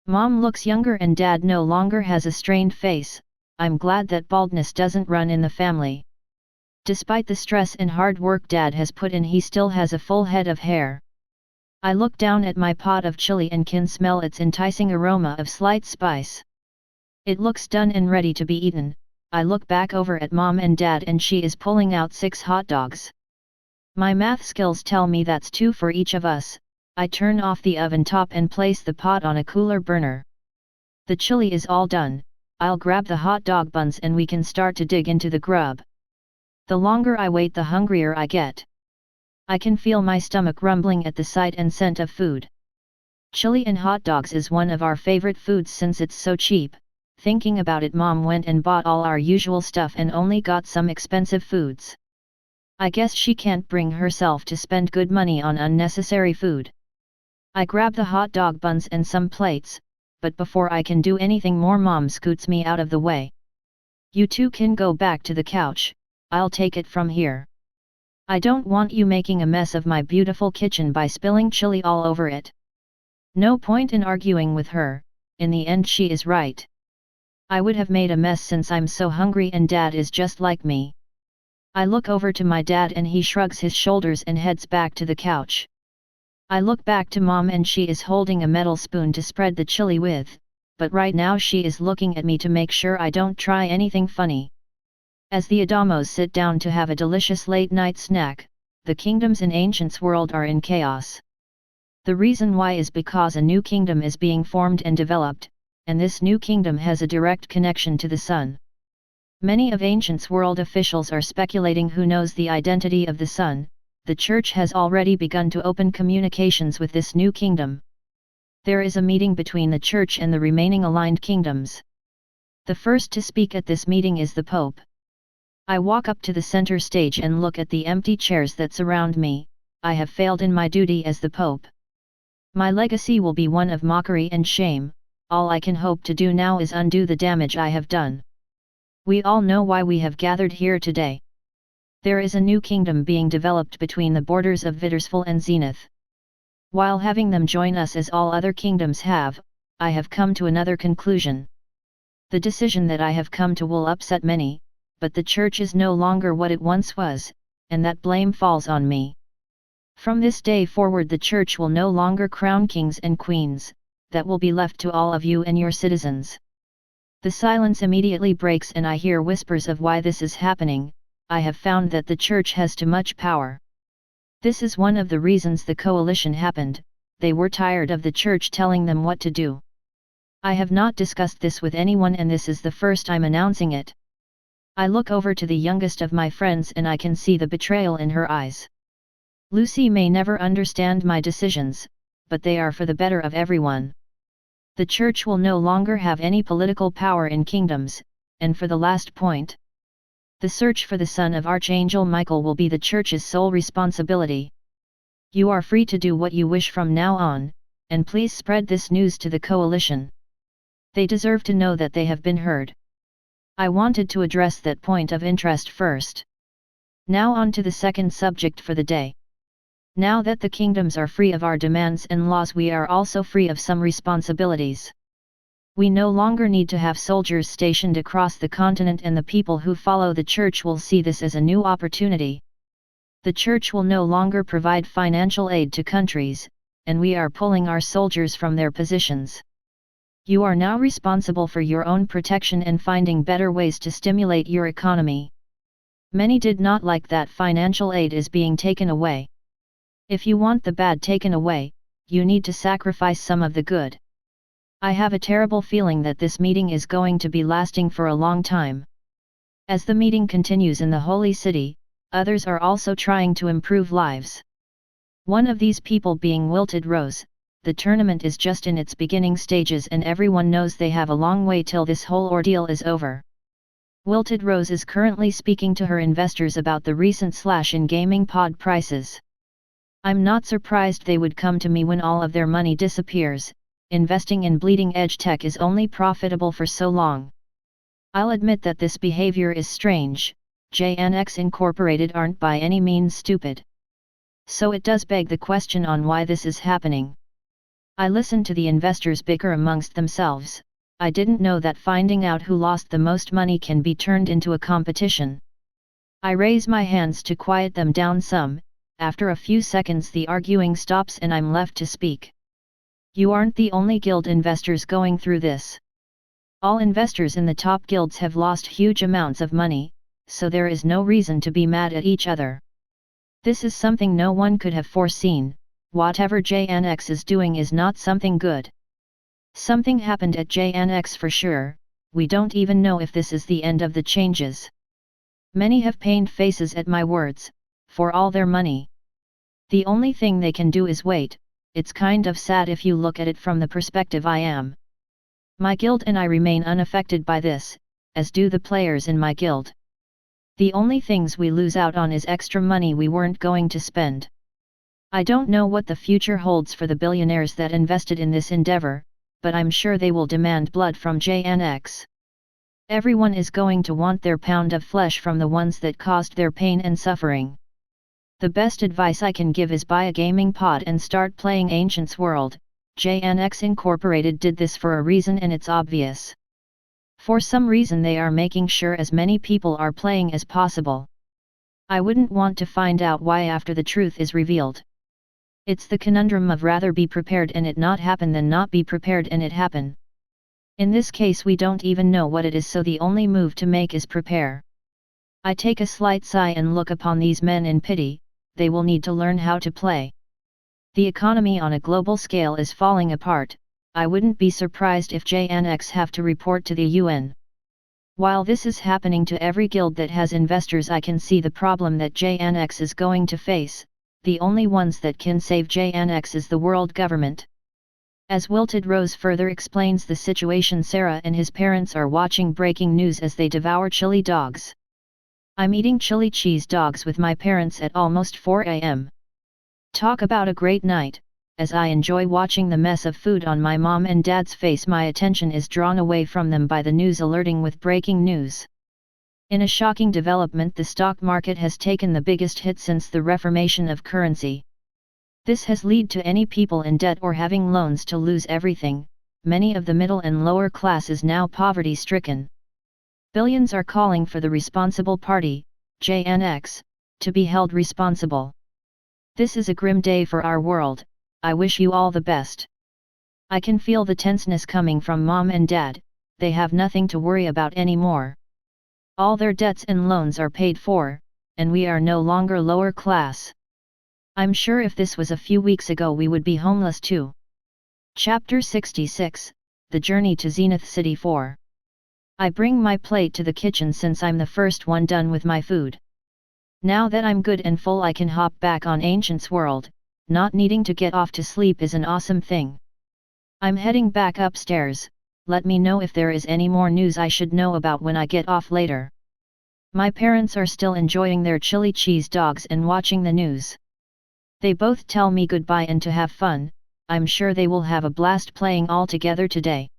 Mom looks younger and Dad no longer has a strained face. I'm glad that baldness doesn't run in the family. Despite the stress and hard work Dad has put in, he still has a full head of hair. I look down at my pot of chili and can smell its enticing aroma of slight spice. It looks done and ready to be eaten. I look back over at Mom and Dad and she is pulling out 6 hot dogs. My math skills tell me that's 2 for each of us. I turn off the oven top and place the pot on a cooler burner. The chili is all done, I'll grab the hot dog buns and we can start to dig into the grub. The longer I wait the hungrier I get. I can feel my stomach rumbling at the sight and scent of food. Chili and hot dogs is one of our favorite foods since it's so cheap. Thinking about it, Mom went and bought all our usual stuff and only got some expensive foods. I guess she can't bring herself to spend good money on unnecessary food. I grab the hot dog buns and some plates, but before I can do anything more, Mom scoots me out of the way. You two can go back to the couch, I'll take it from here. I don't want you making a mess of my beautiful kitchen by spilling chili all over it. No point in arguing with her, in the end she is right. I would have made a mess since I'm so hungry and Dad is just like me. I look over to my dad and he shrugs his shoulders and heads back to the couch. I look back to Mom and she is holding a metal spoon to spread the chili with, but right now she is looking at me to make sure I don't try anything funny. As the Adamos sit down to have a delicious late-night snack, the kingdoms in Ancient's world are in chaos. The reason why is because a new kingdom is being formed and developed, and this new kingdom has a direct connection to the sun. Many of Ancient's world officials are speculating who knows the identity of the sun. The church has already begun to open communications with this new kingdom. There is a meeting between the church and the remaining aligned kingdoms. The first to speak at this meeting is the Pope. I walk up to the center stage and look at the empty chairs that surround me. I have failed in my duty as the Pope. My legacy will be one of mockery and shame. All I can hope to do now is undo the damage I have done. We all know why we have gathered here today. There is a new kingdom being developed between the borders of VIII and Zenith. While having them join us as all other kingdoms have, I have come to another conclusion. The decision that I have come to will upset many, but the church is no longer what it once was, and that blame falls on me. From this day forward the church will no longer crown kings and queens, that will be left to all of you and your citizens. The silence immediately breaks and I hear whispers of why this is happening. I have found that the church has too much power. This is one of the reasons the coalition happened. They were tired of the church telling them what to do. I have not discussed this with anyone and this is the first time announcing it. I look over to the youngest of my friends and I can see the betrayal in her eyes. Lucy may never understand my decisions, but they are for the better of everyone. The church will no longer have any political power in kingdoms, and for the last point, the search for the son of Archangel Michael will be the church's sole responsibility. You are free to do what you wish from now on, and please spread this news to the coalition. They deserve to know that they have been heard. I wanted to address that point of interest first. Now on to the second subject for the day. Now that the kingdoms are free of our demands and laws, we are also free of some responsibilities. We no longer need to have soldiers stationed across the continent and the people who follow the church will see this as a new opportunity. The church will no longer provide financial aid to countries, and we are pulling our soldiers from their positions. You are now responsible for your own protection and finding better ways to stimulate your economy. Many did not like that financial aid is being taken away. If you want the bad taken away, you need to sacrifice some of the good. I have a terrible feeling that this meeting is going to be lasting for a long time. As the meeting continues in the Holy City, others are also trying to improve lives. One of these people being Wilted Rose. The tournament is just in its beginning stages and everyone knows they have a long way till this whole ordeal is over. Wilted Rose is currently speaking to her investors about the recent slash in gaming pod prices. I'm not surprised they would come to me when all of their money disappears. Investing in bleeding edge tech is only profitable for so long. I'll admit that this behavior is strange. JNX Incorporated aren't by any means stupid. So it does beg the question on why this is happening. I listened to the investors bicker amongst themselves. I didn't know that finding out who lost the most money can be turned into a competition. I raise my hands to quiet them down some. After a few seconds the arguing stops and I'm left to speak. You aren't the only guild investors going through this. All investors in the top guilds have lost huge amounts of money, so there is no reason to be mad at each other. This is something no one could have foreseen. Whatever JNX is doing is not something good. Something happened at JNX for sure, we don't even know if this is the end of the changes. Many have pained faces at my words, for all their money. The only thing they can do is wait. It's kind of sad if you look at it from the perspective I am. My guild and I remain unaffected by this, as do the players in my guild. The only things we lose out on is extra money we weren't going to spend. I don't know what the future holds for the billionaires that invested in this endeavor, but I'm sure they will demand blood from JNX. Everyone is going to want their pound of flesh from the ones that caused their pain and suffering. The best advice I can give is buy a gaming pod and start playing Ancients World. JNX Incorporated did this for a reason and it's obvious. For some reason they are making sure as many people are playing as possible. I wouldn't want to find out why after the truth is revealed. It's the conundrum of rather be prepared and it not happen than not be prepared and it happen. In this case we don't even know what it is, so the only move to make is prepare. I take a slight sigh and look upon these men in pity. They will need to learn how to play. The economy on a global scale is falling apart. I wouldn't be surprised if JNX have to report to the UN. While this is happening to every guild that has investors, I can see the problem that JNX is going to face. The only ones that can save JNX is the world government. As Wilted Rose further explains the situation, Sarah and his parents are watching breaking news as they devour chili dogs. I'm eating chili cheese dogs with my parents at almost 4 a.m. Talk about a great night. As I enjoy watching the mess of food on my mom and dad's face, my attention is drawn away from them by the news alerting with breaking news. In a shocking development, the stock market has taken the biggest hit since the reformation of currency. This has led to any people in debt or having loans to lose everything. Many of the middle and lower class is now poverty-stricken. Billions are calling for the responsible party, JNX, to be held responsible. This is a grim day for our world. I wish you all the best. I can feel the tenseness coming from mom and dad. They have nothing to worry about anymore. All their debts and loans are paid for, and we are no longer lower class. I'm sure if this was a few weeks ago we would be homeless too. Chapter 66, The Journey to Zenith City 4. I bring my plate to the kitchen since I'm the first one done with my food. Now that I'm good and full, I can hop back on Ancients World. Not needing to get off to sleep is an awesome thing. I'm heading back upstairs. Let me know if there is any more news I should know about when I get off later. My parents are still enjoying their chili cheese dogs and watching the news. They both tell me goodbye and to have fun. I'm sure they will have a blast playing all together today.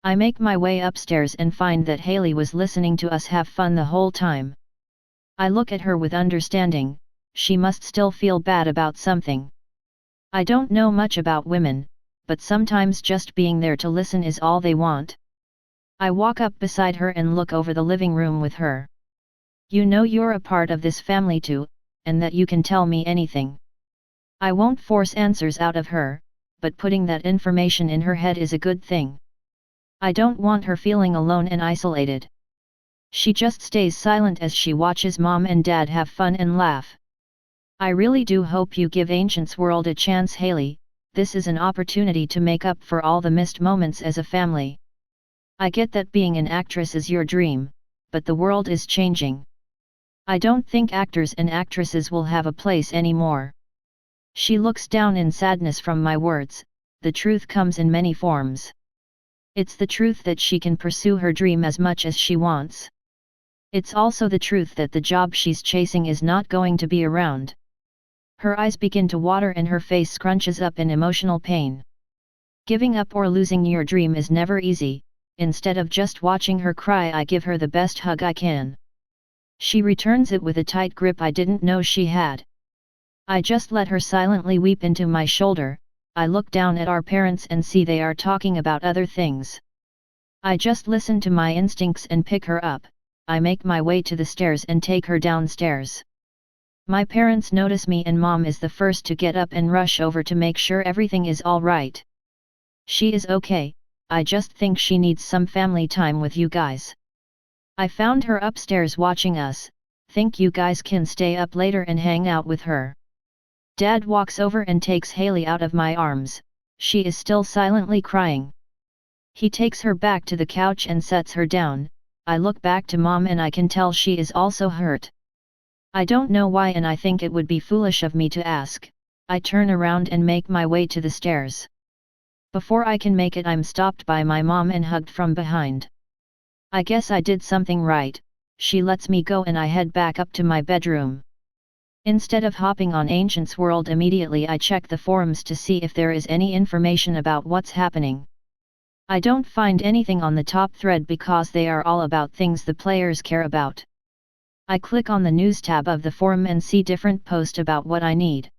I make my way upstairs and find that Haley was listening to us have fun the whole time. I look at her with understanding. She must still feel bad about something. I don't know much about women, but sometimes just being there to listen is all they want. I walk up beside her and look over the living room with her. You know you're a part of this family too, and that you can tell me anything. I won't force answers out of her, but putting that information in her head is a good thing. I don't want her feeling alone and isolated. She just stays silent as she watches mom and dad have fun and laugh. I really do hope you give Ancients World a chance, Haley. This is an opportunity to make up for all the missed moments as a family. I get that being an actress is your dream, but the world is changing. I don't think actors and actresses will have a place anymore. She looks down in sadness from my words. The truth comes in many forms. It's the truth that she can pursue her dream as much as she wants. It's also the truth that the job she's chasing is not going to be around. Her eyes begin to water and her face scrunches up in emotional pain. Giving up or losing your dream is never easy. Instead of just watching her cry, I give her the best hug I can. She returns it with a tight grip I didn't know she had. I just let her silently weep into my shoulder. I look down at our parents and see they are talking about other things. I just listen to my instincts and pick her up. I make my way to the stairs and take her downstairs. My parents notice me and mom is the first to get up and rush over to make sure everything is all right. She is okay, I just think she needs some family time with you guys. I found her upstairs watching us. Think you guys can stay up later and hang out with her. Dad walks over and takes Haley out of my arms. She is still silently crying. He takes her back to the couch and sets her down. I look back to Mom and I can tell she is also hurt. I don't know why and I think it would be foolish of me to ask. I turn around and make my way to the stairs. Before I can make it, I'm stopped by my mom and hugged from behind. I guess I did something right. She lets me go and I head back up to my bedroom. Instead of hopping on Ancients World immediately, I check the forums to see if there is any information about what's happening. I don't find anything on the top thread because they are all about things the players care about. I click on the news tab of the forum and see different posts about what I need.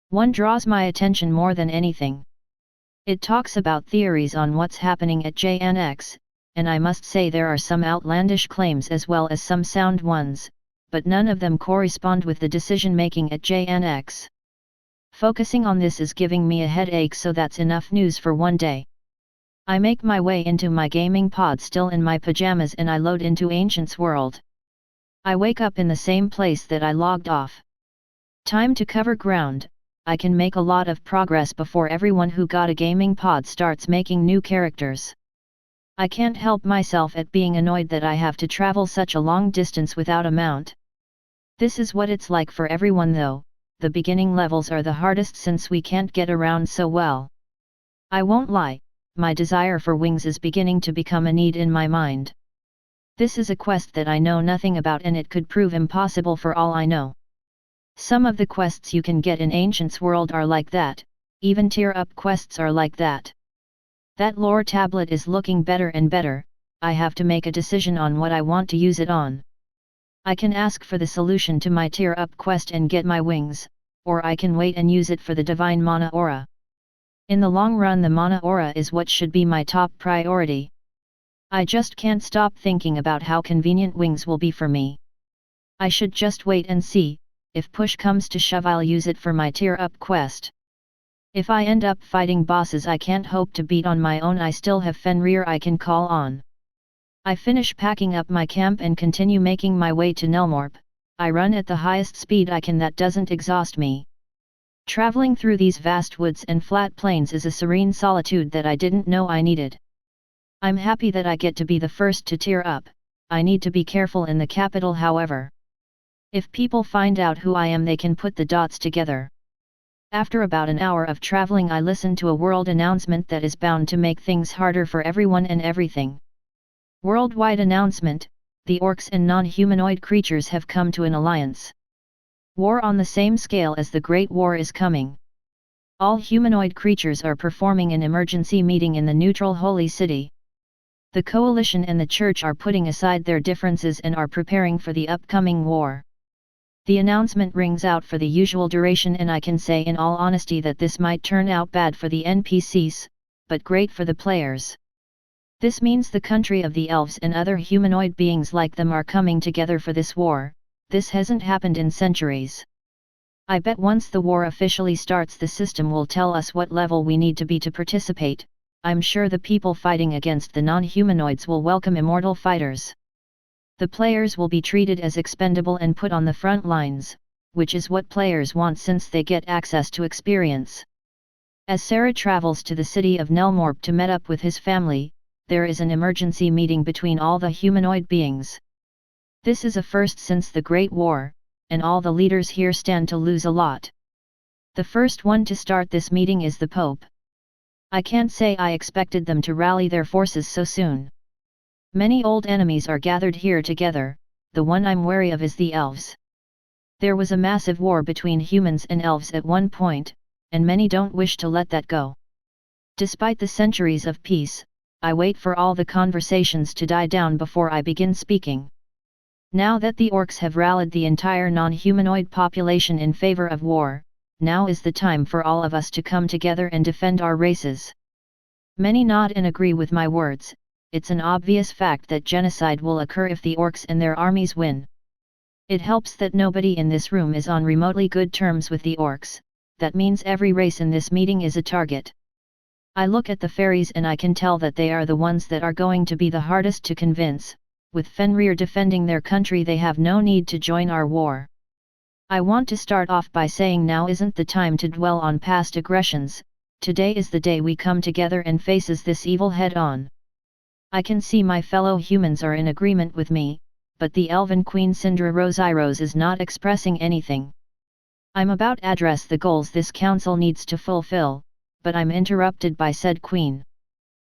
One draws my attention more than anything. It talks about theories on what's happening at JNX, and I must say there are some outlandish claims as well as some sound ones, but none of them correspond with the decision-making at JNX. Focusing on this is giving me a headache, so that's enough news for one day. I make my way into my gaming pod still in my pajamas and I load into Ancients World. I wake up in the same place that I logged off. Time to cover ground. I can make a lot of progress before everyone who got a gaming pod starts making new characters. I can't help myself at being annoyed that I have to travel such a long distance without a mount. This is what it's like for everyone though. The beginning levels are the hardest since we can't get around so well. I won't lie, my desire for wings is beginning to become a need in my mind. This is a quest that I know nothing about and it could prove impossible for all I know. Some of the quests you can get in Ancients World are like that, even tier-up quests are like that. That lore tablet is looking better and better. I have to make a decision on what I want to use it on. I can ask for the solution to my tier-up quest and get my wings, or I can wait and use it for the Divine Mana Aura. In the long run, the Mana Aura is what should be my top priority. I just can't stop thinking about how convenient wings will be for me. I should just wait and see. If push comes to shove, I'll use it for my tier-up quest. If I end up fighting bosses I can't hope to beat on my own, I still have Fenrir I can call on. I finish packing up my camp and continue making my way to Nelmorp. I run at the highest speed I can that doesn't exhaust me. Traveling through these vast woods and flat plains is a serene solitude that I didn't know I needed. I'm happy that I get to be the first to tier up. I need to be careful in the capital, however. If people find out who I am, they can put the dots together. After about an hour of traveling, I listen to a world announcement that is bound to make things harder for everyone and everything. Worldwide announcement: the orcs and non-humanoid creatures have come to an alliance. War on the same scale as the Great War is coming. All humanoid creatures are performing an emergency meeting in the neutral Holy City. The coalition and the church are putting aside their differences and are preparing for the upcoming war. The announcement rings out for the usual duration, and I can say in all honesty that this might turn out bad for the NPCs, but great for the players. This means the country of the elves and other humanoid beings like them are coming together for this war. This hasn't happened in centuries. I bet once the war officially starts, the system will tell us what level we need to be to participate. I'm sure the people fighting against the non-humanoids will welcome immortal fighters. The players will be treated as expendable and put on the front lines, which is what players want since they get access to experience. As Sarah travels to the city of Nelmorp to meet up with his family, there is an emergency meeting between all the humanoid beings. This is a first since the Great War, and all the leaders here stand to lose a lot. The first one to start this meeting is the Pope. I can't say I expected them to rally their forces so soon. Many old enemies are gathered here together. The one I'm wary of is the elves. There was a massive war between humans and elves at one point, and many don't wish to let that go. Despite the centuries of peace, I wait for all the conversations to die down before I begin speaking. Now that the orcs have rallied the entire non-humanoid population in favor of war, now is the time for all of us to come together and defend our races. Many nod and agree with my words. It's an obvious fact that genocide will occur if the orcs and their armies win. It helps that nobody in this room is on remotely good terms with the orcs. That means every race in this meeting is a target. I look at the fairies and I can tell that they are the ones that are going to be the hardest to convince. With Fenrir defending their country, they have no need to join our war. I want to start off by saying now isn't the time to dwell on past aggressions. Today is the day we come together and faces this evil head on. I can see my fellow humans are in agreement with me, but the Elven Queen Syndra Roseiros is not expressing anything. I'm about to address the goals this council needs to fulfill, but I'm interrupted by said queen.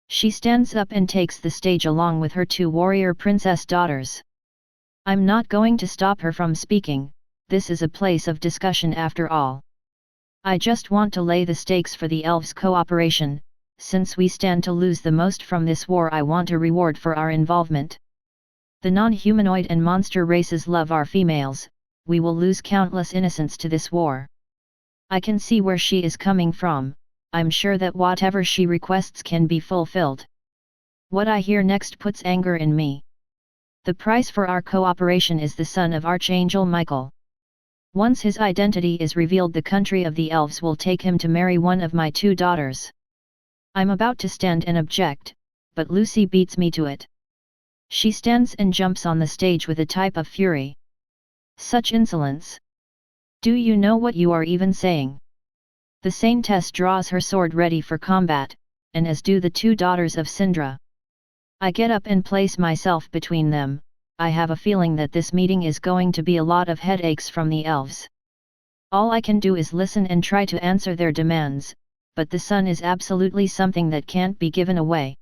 She stands up and takes the stage along with her 2 warrior princess daughters. I'm not going to stop her from speaking, this is a place of discussion after all. I just want to lay the stakes for the elves' cooperation. Since we stand to lose the most from this war, I want a reward for our involvement. The non-humanoid and monster races love our females, we will lose countless innocents to this war. I can see where she is coming from, I'm sure that whatever she requests can be fulfilled. What I hear next puts anger in me. The price for our cooperation is the son of Archangel Michael. Once his identity is revealed, the country of the elves will take him to marry one of my 2 daughters. I'm about to stand and object, but Lucy beats me to it. She stands and jumps on the stage with a type of fury. Such insolence! Do you know what you are even saying? The Saintess draws her sword ready for combat, and as do the 2 daughters of Syndra. I get up and place myself between them. I have a feeling that this meeting is going to be a lot of headaches from the elves. All I can do is listen and try to answer their demands, but the son is absolutely something that can't be given away.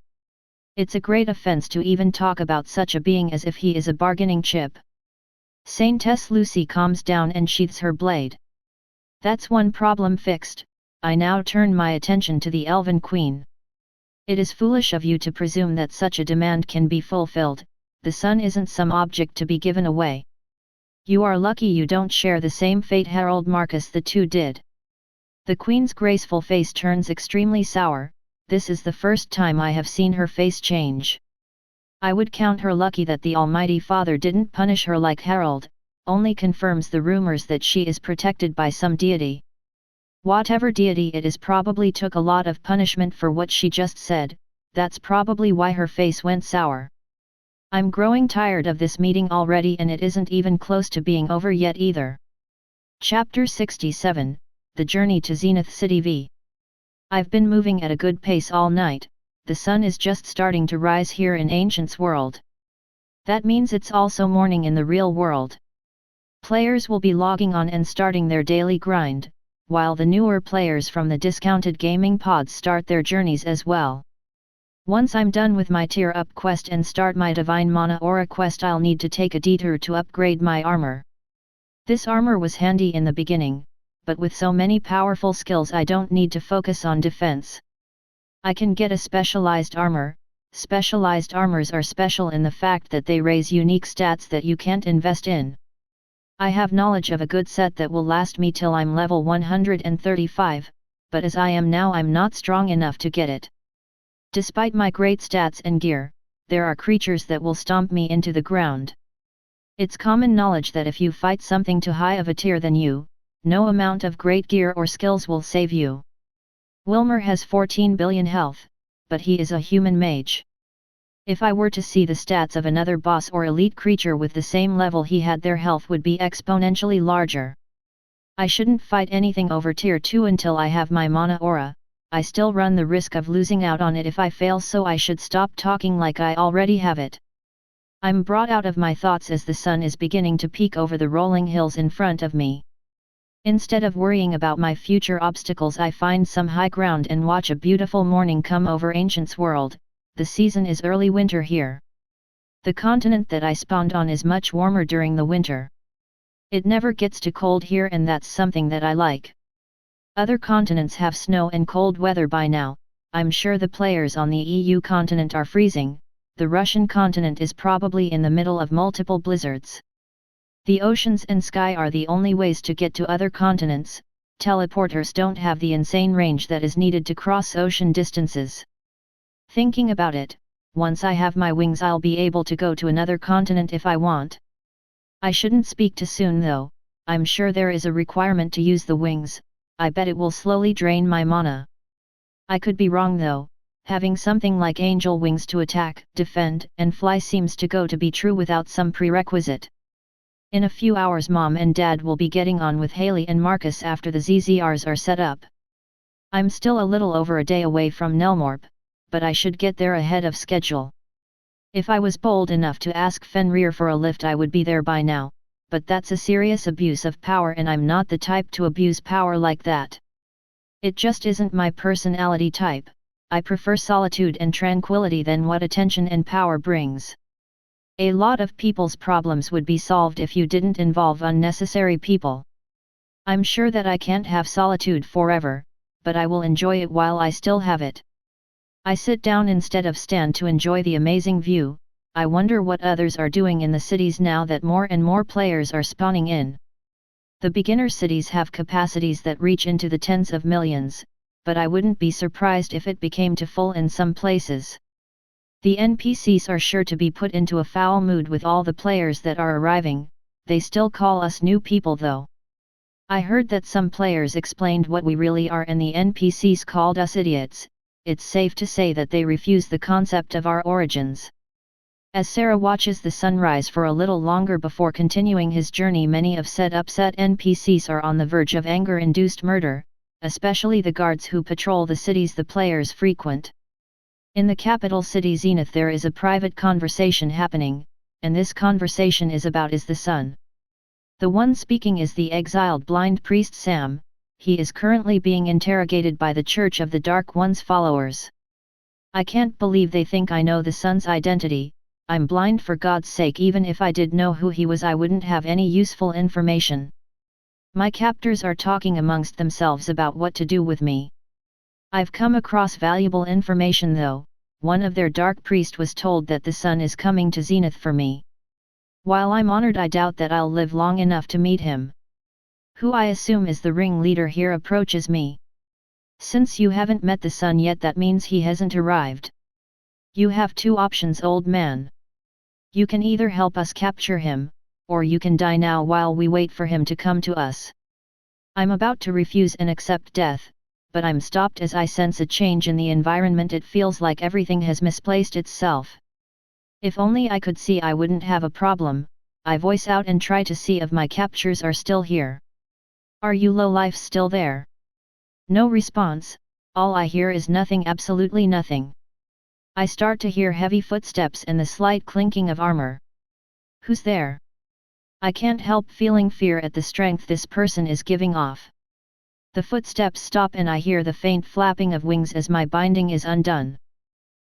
It's a great offense to even talk about such a being as if he is a bargaining chip. Saintess Lucy calms down and sheaths her blade. That's one problem fixed. I now turn my attention to the Elven Queen. It is foolish of you to presume that such a demand can be fulfilled. The son isn't some object to be given away. You are lucky you don't share the same fate Harold Marcus the 2 did. The Queen's graceful face turns extremely sour. This is the first time I have seen her face change. I would count her lucky that the Almighty Father didn't punish her like Harold, only confirms the rumors that she is protected by some deity. Whatever deity it is probably took a lot of punishment for what she just said, that's probably why her face went sour. I'm growing tired of this meeting already, and it isn't even close to being over yet either. Chapter 67, The Journey to Zenith City V. I've been moving at a good pace all night. The sun is just starting to rise here in Ancient's world. That means it's also morning in the real world. Players will be logging on and starting their daily grind, while the newer players from the discounted gaming pods start their journeys as well. Once I'm done with my tier up quest and start my Divine Mana Aura quest, I'll need to take a detour to upgrade my armor. This armor was handy in the beginning, but with so many powerful skills I don't need to focus on defense. I can get a specialized armor. Specialized armors are special in the fact that they raise unique stats that you can't invest in. I have knowledge of a good set that will last me till I'm level 135, but as I am now I'm not strong enough to get it. Despite my great stats and gear, there are creatures that will stomp me into the ground. It's common knowledge that if you fight something too high of a tier than you, no amount of great gear or skills will save you. Wilmer has 14 billion health, but he is a human mage. If I were to see the stats of another boss or elite creature with the same level he had, their health would be exponentially larger. I shouldn't fight anything over tier 2 until I have my mana aura. I still run the risk of losing out on it if I fail, so I should stop talking like I already have it. I'm brought out of my thoughts as the sun is beginning to peek over the rolling hills in front of me. Instead of worrying about my future obstacles, I find some high ground and watch a beautiful morning come over Ancient's world. The season is early winter here. The continent that I spawned on is much warmer during the winter. It never gets too cold here, and that's something that I like. Other continents have snow and cold weather by now. I'm sure the players on the EU continent are freezing. The Russian continent is probably in the middle of multiple blizzards. The oceans and sky are the only ways to get to other continents. Teleporters don't have the insane range that is needed to cross ocean distances. Thinking about it, once I have my wings I'll be able to go to another continent if I want. I shouldn't speak too soon though. I'm sure there is a requirement to use the wings. I bet it will slowly drain my mana. I could be wrong though. Having something like angel wings to attack, defend, and fly seems to go to be true without some prerequisite. In a few hours Mom and Dad will be getting on with Haley and Marcus after the ZZRs are set up. I'm still a little over a day away from Nelmorp, but I should get there ahead of schedule. If I was bold enough to ask Fenrir for a lift I would be there by now, but that's a serious abuse of power and I'm not the type to abuse power like that. It just isn't my personality type. I prefer solitude and tranquility than what attention and power brings. A lot of people's problems would be solved if you didn't involve unnecessary people. I'm sure that I can't have solitude forever, but I will enjoy it while I still have it. I sit down instead of stand to enjoy the amazing view. I wonder what others are doing in the cities now that more and more players are spawning in. The beginner cities have capacities that reach into the tens of millions, but I wouldn't be surprised if it became too full in some places. The NPCs are sure to be put into a foul mood with all the players that are arriving. They still call us new people though. I heard that some players explained what we really are and the NPCs called us idiots. It's safe to say that they refuse the concept of our origins. As Sarah watches the sunrise for a little longer before continuing his journey, many of said upset NPCs are on the verge of anger-induced murder, especially the guards who patrol the cities the players frequent. In the capital city Zenith there is a private conversation happening, and this conversation is the sun. The one speaking is the exiled blind priest Sam. He is currently being interrogated by the Church of the Dark One's followers. I can't believe they think I know the sun's identity. I'm blind for God's sake. Even if I did know who he was I wouldn't have any useful information. My captors are talking amongst themselves about what to do with me. I've come across valuable information though. One of their dark priests was told that the sun is coming to Zenith for me. While I'm honored I doubt that I'll live long enough to meet him. Who I assume is the ringleader here approaches me. Since you haven't met the sun yet that means he hasn't arrived. You have two options, old man. You can either help us capture him, or you can die now while we wait for him to come to us. I'm about to refuse and accept death, but I'm stopped as I sense a change in the environment. It feels like everything has misplaced itself. If only I could see I wouldn't have a problem. I voice out and try to see if my captures are still here. Are you lowlifes still there? No response. All I hear is nothing, absolutely nothing. I start to hear heavy footsteps and the slight clinking of armor. Who's there? I can't help feeling fear at the strength this person is giving off. The footsteps stop and I hear the faint flapping of wings as my binding is undone.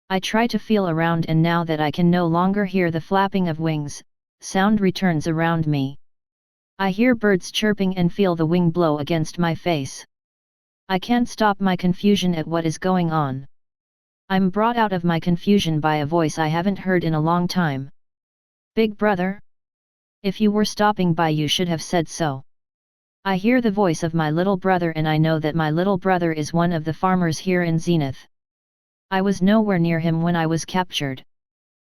I try to feel around and now that I can no longer hear the flapping of wings, sound returns around me. I hear birds chirping and feel the wing blow against my face. I can't stop my confusion at what is going on. I'm brought out of my confusion by a voice I haven't heard in a long time. Big brother? If you were stopping by you should have said so. I hear the voice of my little brother and I know that my little brother is one of the farmers here in Zenith. I was nowhere near him when I was captured.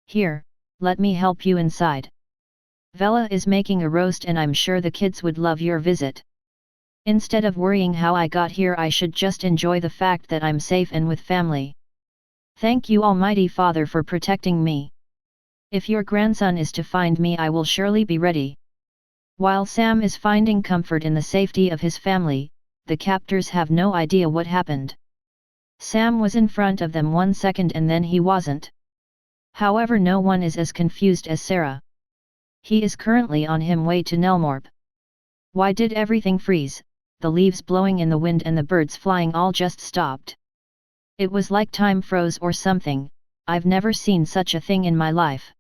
Here, let me help you inside. Vela is making a roast and I'm sure the kids would love your visit. Instead of worrying how I got here I should just enjoy the fact that I'm safe and with family. Thank you Almighty Father for protecting me. If your grandson is to find me I will surely be ready. While Sam is finding comfort in the safety of his family, the captors have no idea what happened. Sam was in front of them 1 second and then he wasn't. However, no one is as confused as Sarah. He is currently on his way to Nelmorp. Why did everything freeze? The leaves blowing in the wind and the birds flying all just stopped. It was like time froze or something. I've never seen such a thing in my life.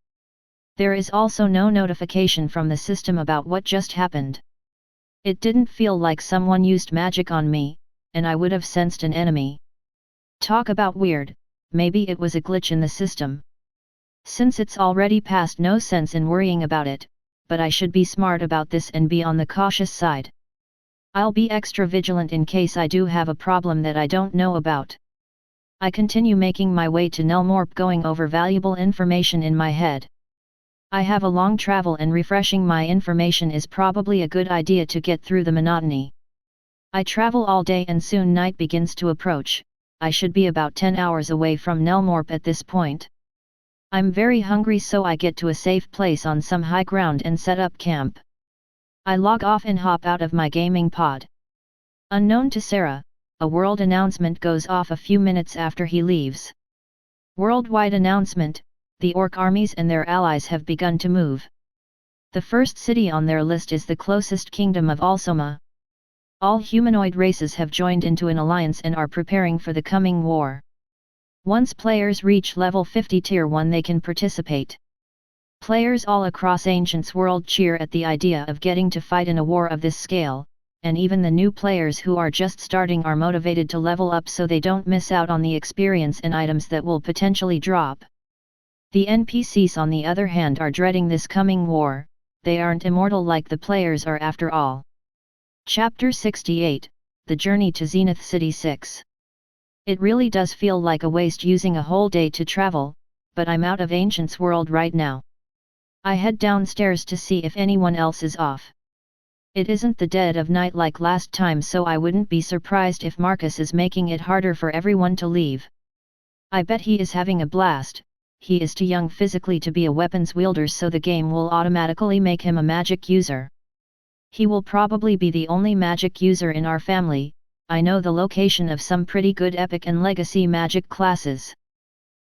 There is also no notification from the system about what just happened. It didn't feel like someone used magic on me, and I would have sensed an enemy. Talk about weird, maybe it was a glitch in the system. Since it's already past, no sense in worrying about it, but I should be smart about this and be on the cautious side. I'll be extra vigilant in case I do have a problem that I don't know about. I continue making my way to Nelmorp, going over valuable information in my head. I have a long travel and refreshing my information is probably a good idea to get through the monotony. I travel all day and soon night begins to approach. I should be about 10 hours away from Nelmorp at this point. I'm very hungry, so I get to a safe place on some high ground and set up camp. I log off and hop out of my gaming pod. Unknown to Sarah, a world announcement goes off a few minutes after he leaves. Worldwide announcement, the Orc armies and their allies have begun to move. The first city on their list is the closest kingdom of Alsoma. All humanoid races have joined into an alliance and are preparing for the coming war. Once players reach level 50 tier 1 they can participate. Players all across Ancient's world cheer at the idea of getting to fight in a war of this scale, and even the new players who are just starting are motivated to level up so they don't miss out on the experience and items that will potentially drop. The NPCs on the other hand are dreading this coming war, they aren't immortal like the players are after all. Chapter 68, The Journey to Zenith City 6. It really does feel like a waste using a whole day to travel, but I'm out of Ancient's world right now. I head downstairs to see if anyone else is off. It isn't the dead of night like last time, so I wouldn't be surprised if Marcus is making it harder for everyone to leave. I bet he is having a blast. He is too young physically to be a weapons wielder, so the game will automatically make him a magic user. He will probably be the only magic user in our family. I know the location of some pretty good epic and legacy magic classes.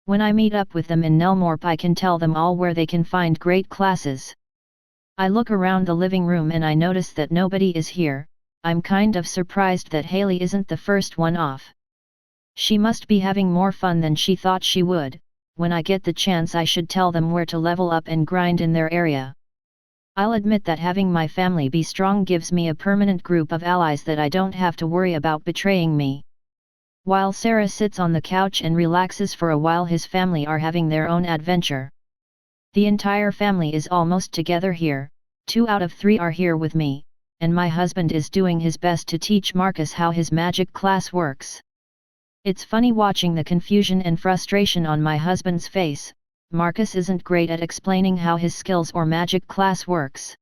When I meet up with them in Nelmorp I can tell them all where they can find great classes. I look around the living room and I notice that nobody is here. I'm kind of surprised that Haley isn't the first one off. She must be having more fun than she thought she would. When I get the chance I should tell them where to level up and grind in their area. I'll admit that having my family be strong gives me a permanent group of allies that I don't have to worry about betraying me. While Sarah sits on the couch and relaxes for a while, his family are having their own adventure. The entire family is almost together here, 2 out of 3 are here with me, and my husband is doing his best to teach Marcus how his magic class works. It's funny watching the confusion and frustration on my husband's face. Marcus isn't great at explaining how his skills or magic class works.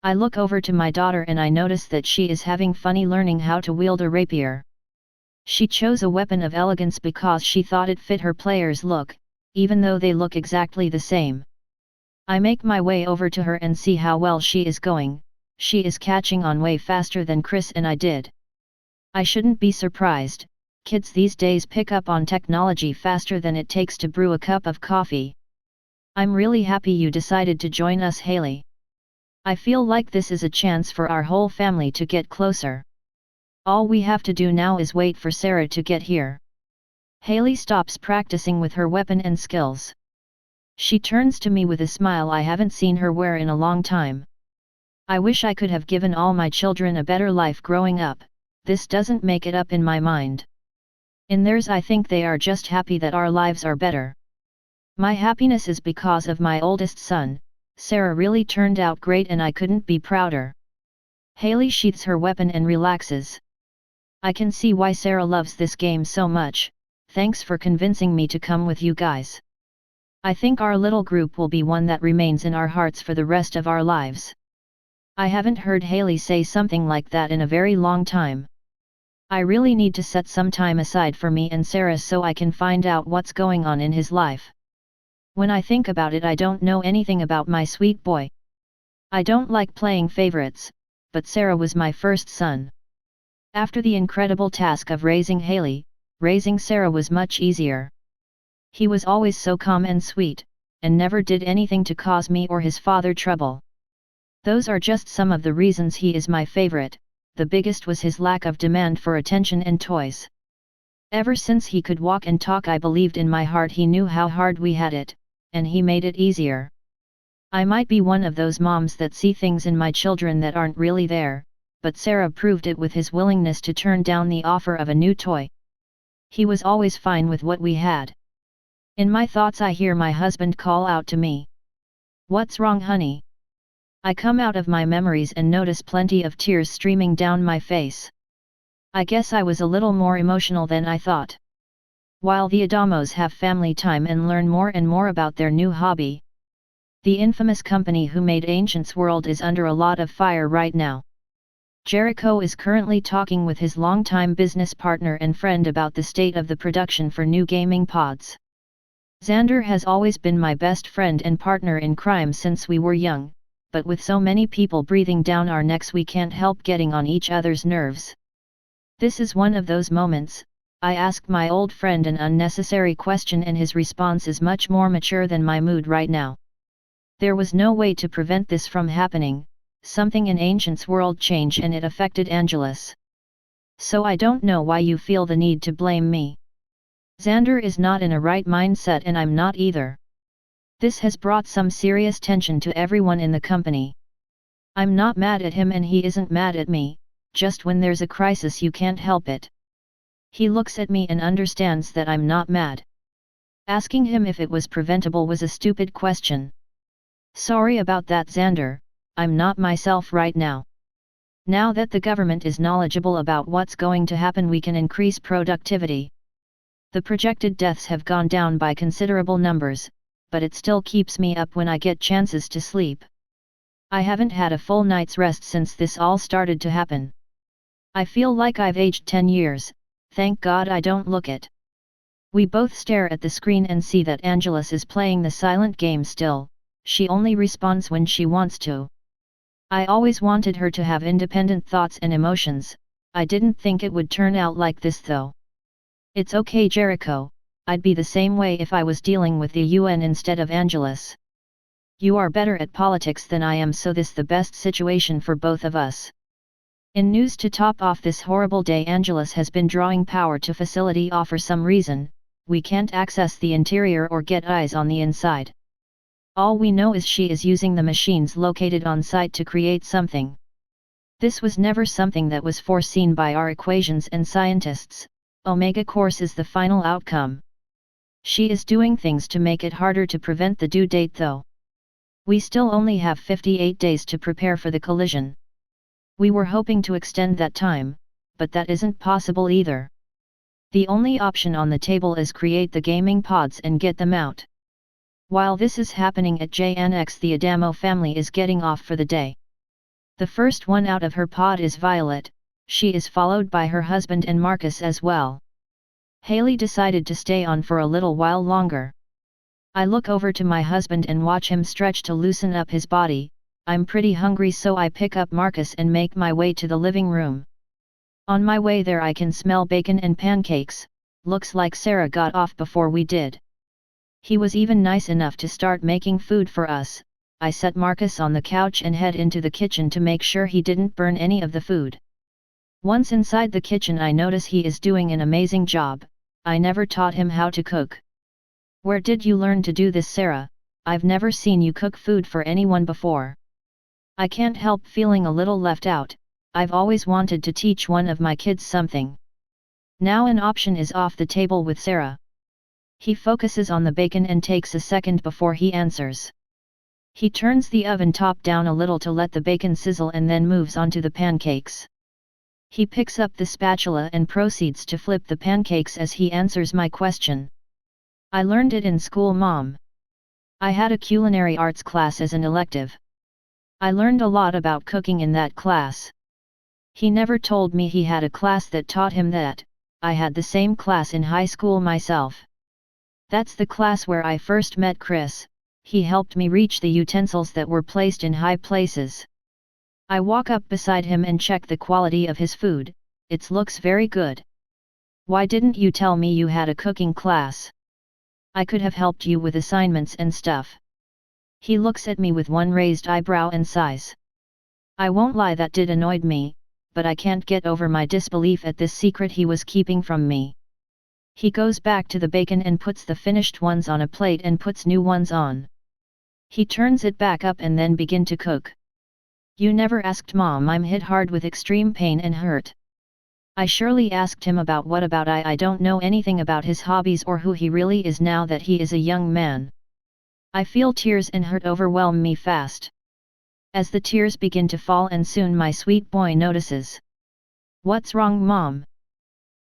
I look over to my daughter and I notice that she is having fun learning how to wield a rapier. She chose a weapon of elegance because she thought it fit her player's look, even though they look exactly the same. I make my way over to her and see how well she is going. She is catching on way faster than Chris and I did. I shouldn't be surprised. Kids these days pick up on technology faster than it takes to brew a cup of coffee. I'm really happy you decided to join us, Haley. I feel like this is a chance for our whole family to get closer. All we have to do now is wait for Sarah to get here. Haley stops practicing with her weapon and skills. She turns to me with a smile I haven't seen her wear in a long time. I wish I could have given all my children a better life growing up. This doesn't make it up in my mind. In theirs I think they are just happy that our lives are better. My happiness is because of my oldest son. Sarah really turned out great and I couldn't be prouder. Haley sheaths her weapon and relaxes. I can see why Sarah loves this game so much. Thanks for convincing me to come with you guys. I think our little group will be one that remains in our hearts for the rest of our lives. I haven't heard Haley say something like that in a very long time. I really need to set some time aside for me and Sarah so I can find out what's going on in his life. When I think about it, I don't know anything about my sweet boy. I don't like playing favorites, but Sarah was my first son. After the incredible task of raising Haley, raising Sarah was much easier. He was always so calm and sweet, and never did anything to cause me or his father trouble. Those are just some of the reasons he is my favorite. The biggest was his lack of demand for attention and toys. Ever since he could walk and talk, I believed in my heart he knew how hard we had it, and he made it easier. I might be one of those moms that see things in my children that aren't really there, but Sarah proved it with his willingness to turn down the offer of a new toy. He was always fine with what we had. In my thoughts I hear my husband call out to me. "What's wrong, honey?" I come out of my memories and notice plenty of tears streaming down my face. I guess I was a little more emotional than I thought. While the Adamos have family time and learn more and more about their new hobby. The infamous company who made Ancient's World is under a lot of fire right now. Jericho is currently talking with his longtime business partner and friend about the state of the production for new gaming pods. Xander has always been my best friend and partner in crime since we were young. But with so many people breathing down our necks we can't help getting on each other's nerves. This is one of those moments. I ask my old friend an unnecessary question and his response is much more mature than my mood right now. There was no way to prevent this from happening, something in Ancient's world changed and it affected Angelus. So I don't know why you feel the need to blame me. Xander is not in a right mindset and I'm not either. This has brought some serious tension to everyone in the company. I'm not mad at him and he isn't mad at me, just when there's a crisis you can't help it. He looks at me and understands that I'm not mad. Asking him if it was preventable was a stupid question. Sorry about that, Xander, I'm not myself right now. Now that the government is knowledgeable about what's going to happen, we can increase productivity. The projected deaths have gone down by considerable numbers, but it still keeps me up when I get chances to sleep. I haven't had a full night's rest since this all started to happen. I feel like I've aged 10 years, thank God I don't look it. We both stare at the screen and see that Angelus is playing the silent game still, she only responds when she wants to. I always wanted her to have independent thoughts and emotions, I didn't think it would turn out like this though. It's okay, Jericho, I'd be the same way if I was dealing with the UN instead of Angelus. You are better at politics than I am, so this the best situation for both of us. In news to top off this horrible day, Angelus has been drawing power to facility off for some reason, we can't access the interior or get eyes on the inside. All we know is she is using the machines located on site to create something. This was never something that was foreseen by our equations and scientists, Omega course is the final outcome. She is doing things to make it harder to prevent the due date though. We still only have 58 days to prepare for the collision. We were hoping to extend that time, but that isn't possible either. The only option on the table is create the gaming pods and get them out. While this is happening at JNX, the Adamo family is getting off for the day. The first one out of her pod is Violet, she is followed by her husband and Marcus as well. Haley decided to stay on for a little while longer. I look over to my husband and watch him stretch to loosen up his body. I'm pretty hungry, so I pick up Marcus and make my way to the living room. On my way there I can smell bacon and pancakes, looks like Sarah got off before we did. He was even nice enough to start making food for us. I set Marcus on the couch and head into the kitchen to make sure he didn't burn any of the food. Once inside the kitchen I notice he is doing an amazing job. I never taught him how to cook. Where did you learn to do this, Sarah? I've never seen you cook food for anyone before. I can't help feeling a little left out. I've always wanted to teach one of my kids something. Now an option is off the table with Sarah. He focuses on the bacon and takes a second before he answers. He turns the oven top down a little to let the bacon sizzle and then moves on to the pancakes. He picks up the spatula and proceeds to flip the pancakes as he answers my question. I learned it in school, Mom. I had a culinary arts class as an elective. I learned a lot about cooking in that class. He never told me he had a class that taught him that. I had the same class in high school myself. That's the class where I first met Chris. He helped me reach the utensils that were placed in high places. I walk up beside him and check the quality of his food. It looks very good. Why didn't you tell me you had a cooking class? I could have helped you with assignments and stuff. He looks at me with one raised eyebrow and sighs. I won't lie, that did annoy me, but I can't get over my disbelief at this secret he was keeping from me. He goes back to the bacon and puts the finished ones on a plate and puts new ones on. He turns it back up and then begin to cook. You never asked Mom. I'm hit hard with extreme pain and hurt. I surely asked him about what about I don't know anything about his hobbies or who he really is now that he is a young man. I feel tears and hurt overwhelm me fast. As the tears begin to fall and soon my sweet boy notices. What's wrong, Mom?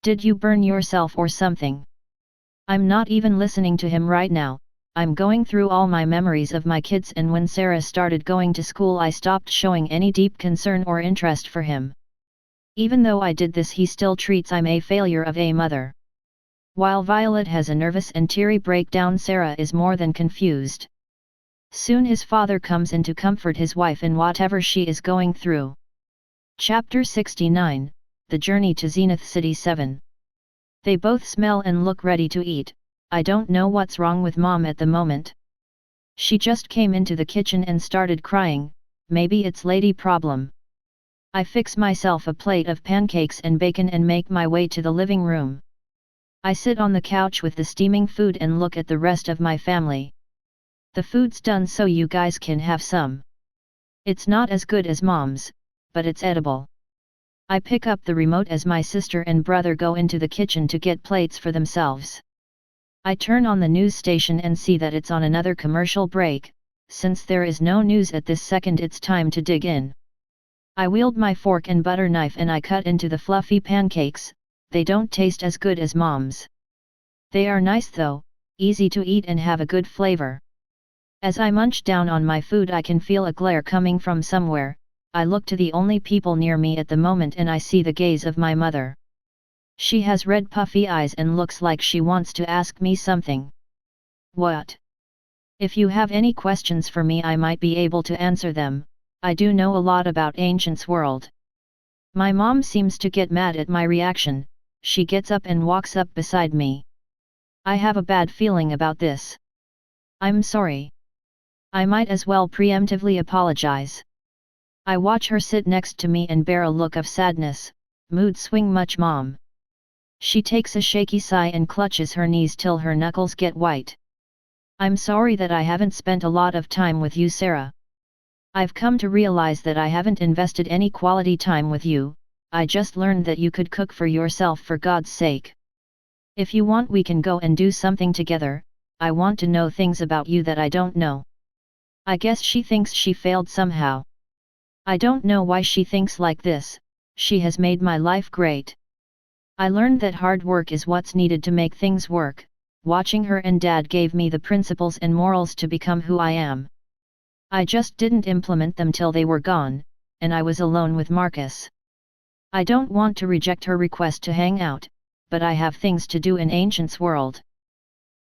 Did you burn yourself or something? I'm not even listening to him right now. I'm going through all my memories of my kids, and when Sarah started going to school I stopped showing any deep concern or interest for him. Even though I did this, he still treats I'm a failure of a mother. While Violet has a nervous and teary breakdown, Sarah is more than confused. Soon his father comes in to comfort his wife in whatever she is going through. Chapter 69, the journey to Zenith City 7. They both smell and look ready to eat. I don't know what's wrong with Mom at the moment. She just came into the kitchen and started crying, maybe it's lady problem. I fix myself a plate of pancakes and bacon and make my way to the living room. I sit on the couch with the steaming food and look at the rest of my family. The food's done so you guys can have some. It's not as good as Mom's, but it's edible. I pick up the remote as my sister and brother go into the kitchen to get plates for themselves. I turn on the news station and see that it's on another commercial break. Since there is no news at this second, it's time to dig in. I wield my fork and butter knife and I cut into the fluffy pancakes. They don't taste as good as Mom's. They are nice though, easy to eat and have a good flavor. As I munch down on my food, I can feel a glare coming from somewhere. I look to the only people near me at the moment and I see the gaze of my mother. She has red puffy eyes and looks like she wants to ask me something. What? If you have any questions for me, I might be able to answer them. I do know a lot about Ancient's world. My mom seems to get mad at my reaction. She gets up and walks up beside me. I have a bad feeling about this. I'm sorry. I might as well preemptively apologize. I watch her sit next to me and bear a look of sadness. Mood swing much, Mom? She takes a shaky sigh and clutches her knees till her knuckles get white. I'm sorry that I haven't spent a lot of time with you, Sarah. I've come to realize that I haven't invested any quality time with you. I just learned that you could cook for yourself, for God's sake. If you want, we can go and do something together. I want to know things about you that I don't know. I guess she thinks she failed somehow. I don't know why she thinks like this. She has made my life great. I learned that hard work is what's needed to make things work. Watching her and Dad gave me the principles and morals to become who I am. I just didn't implement them till they were gone, and I was alone with Marcus. I don't want to reject her request to hang out, but I have things to do in Ancient's world.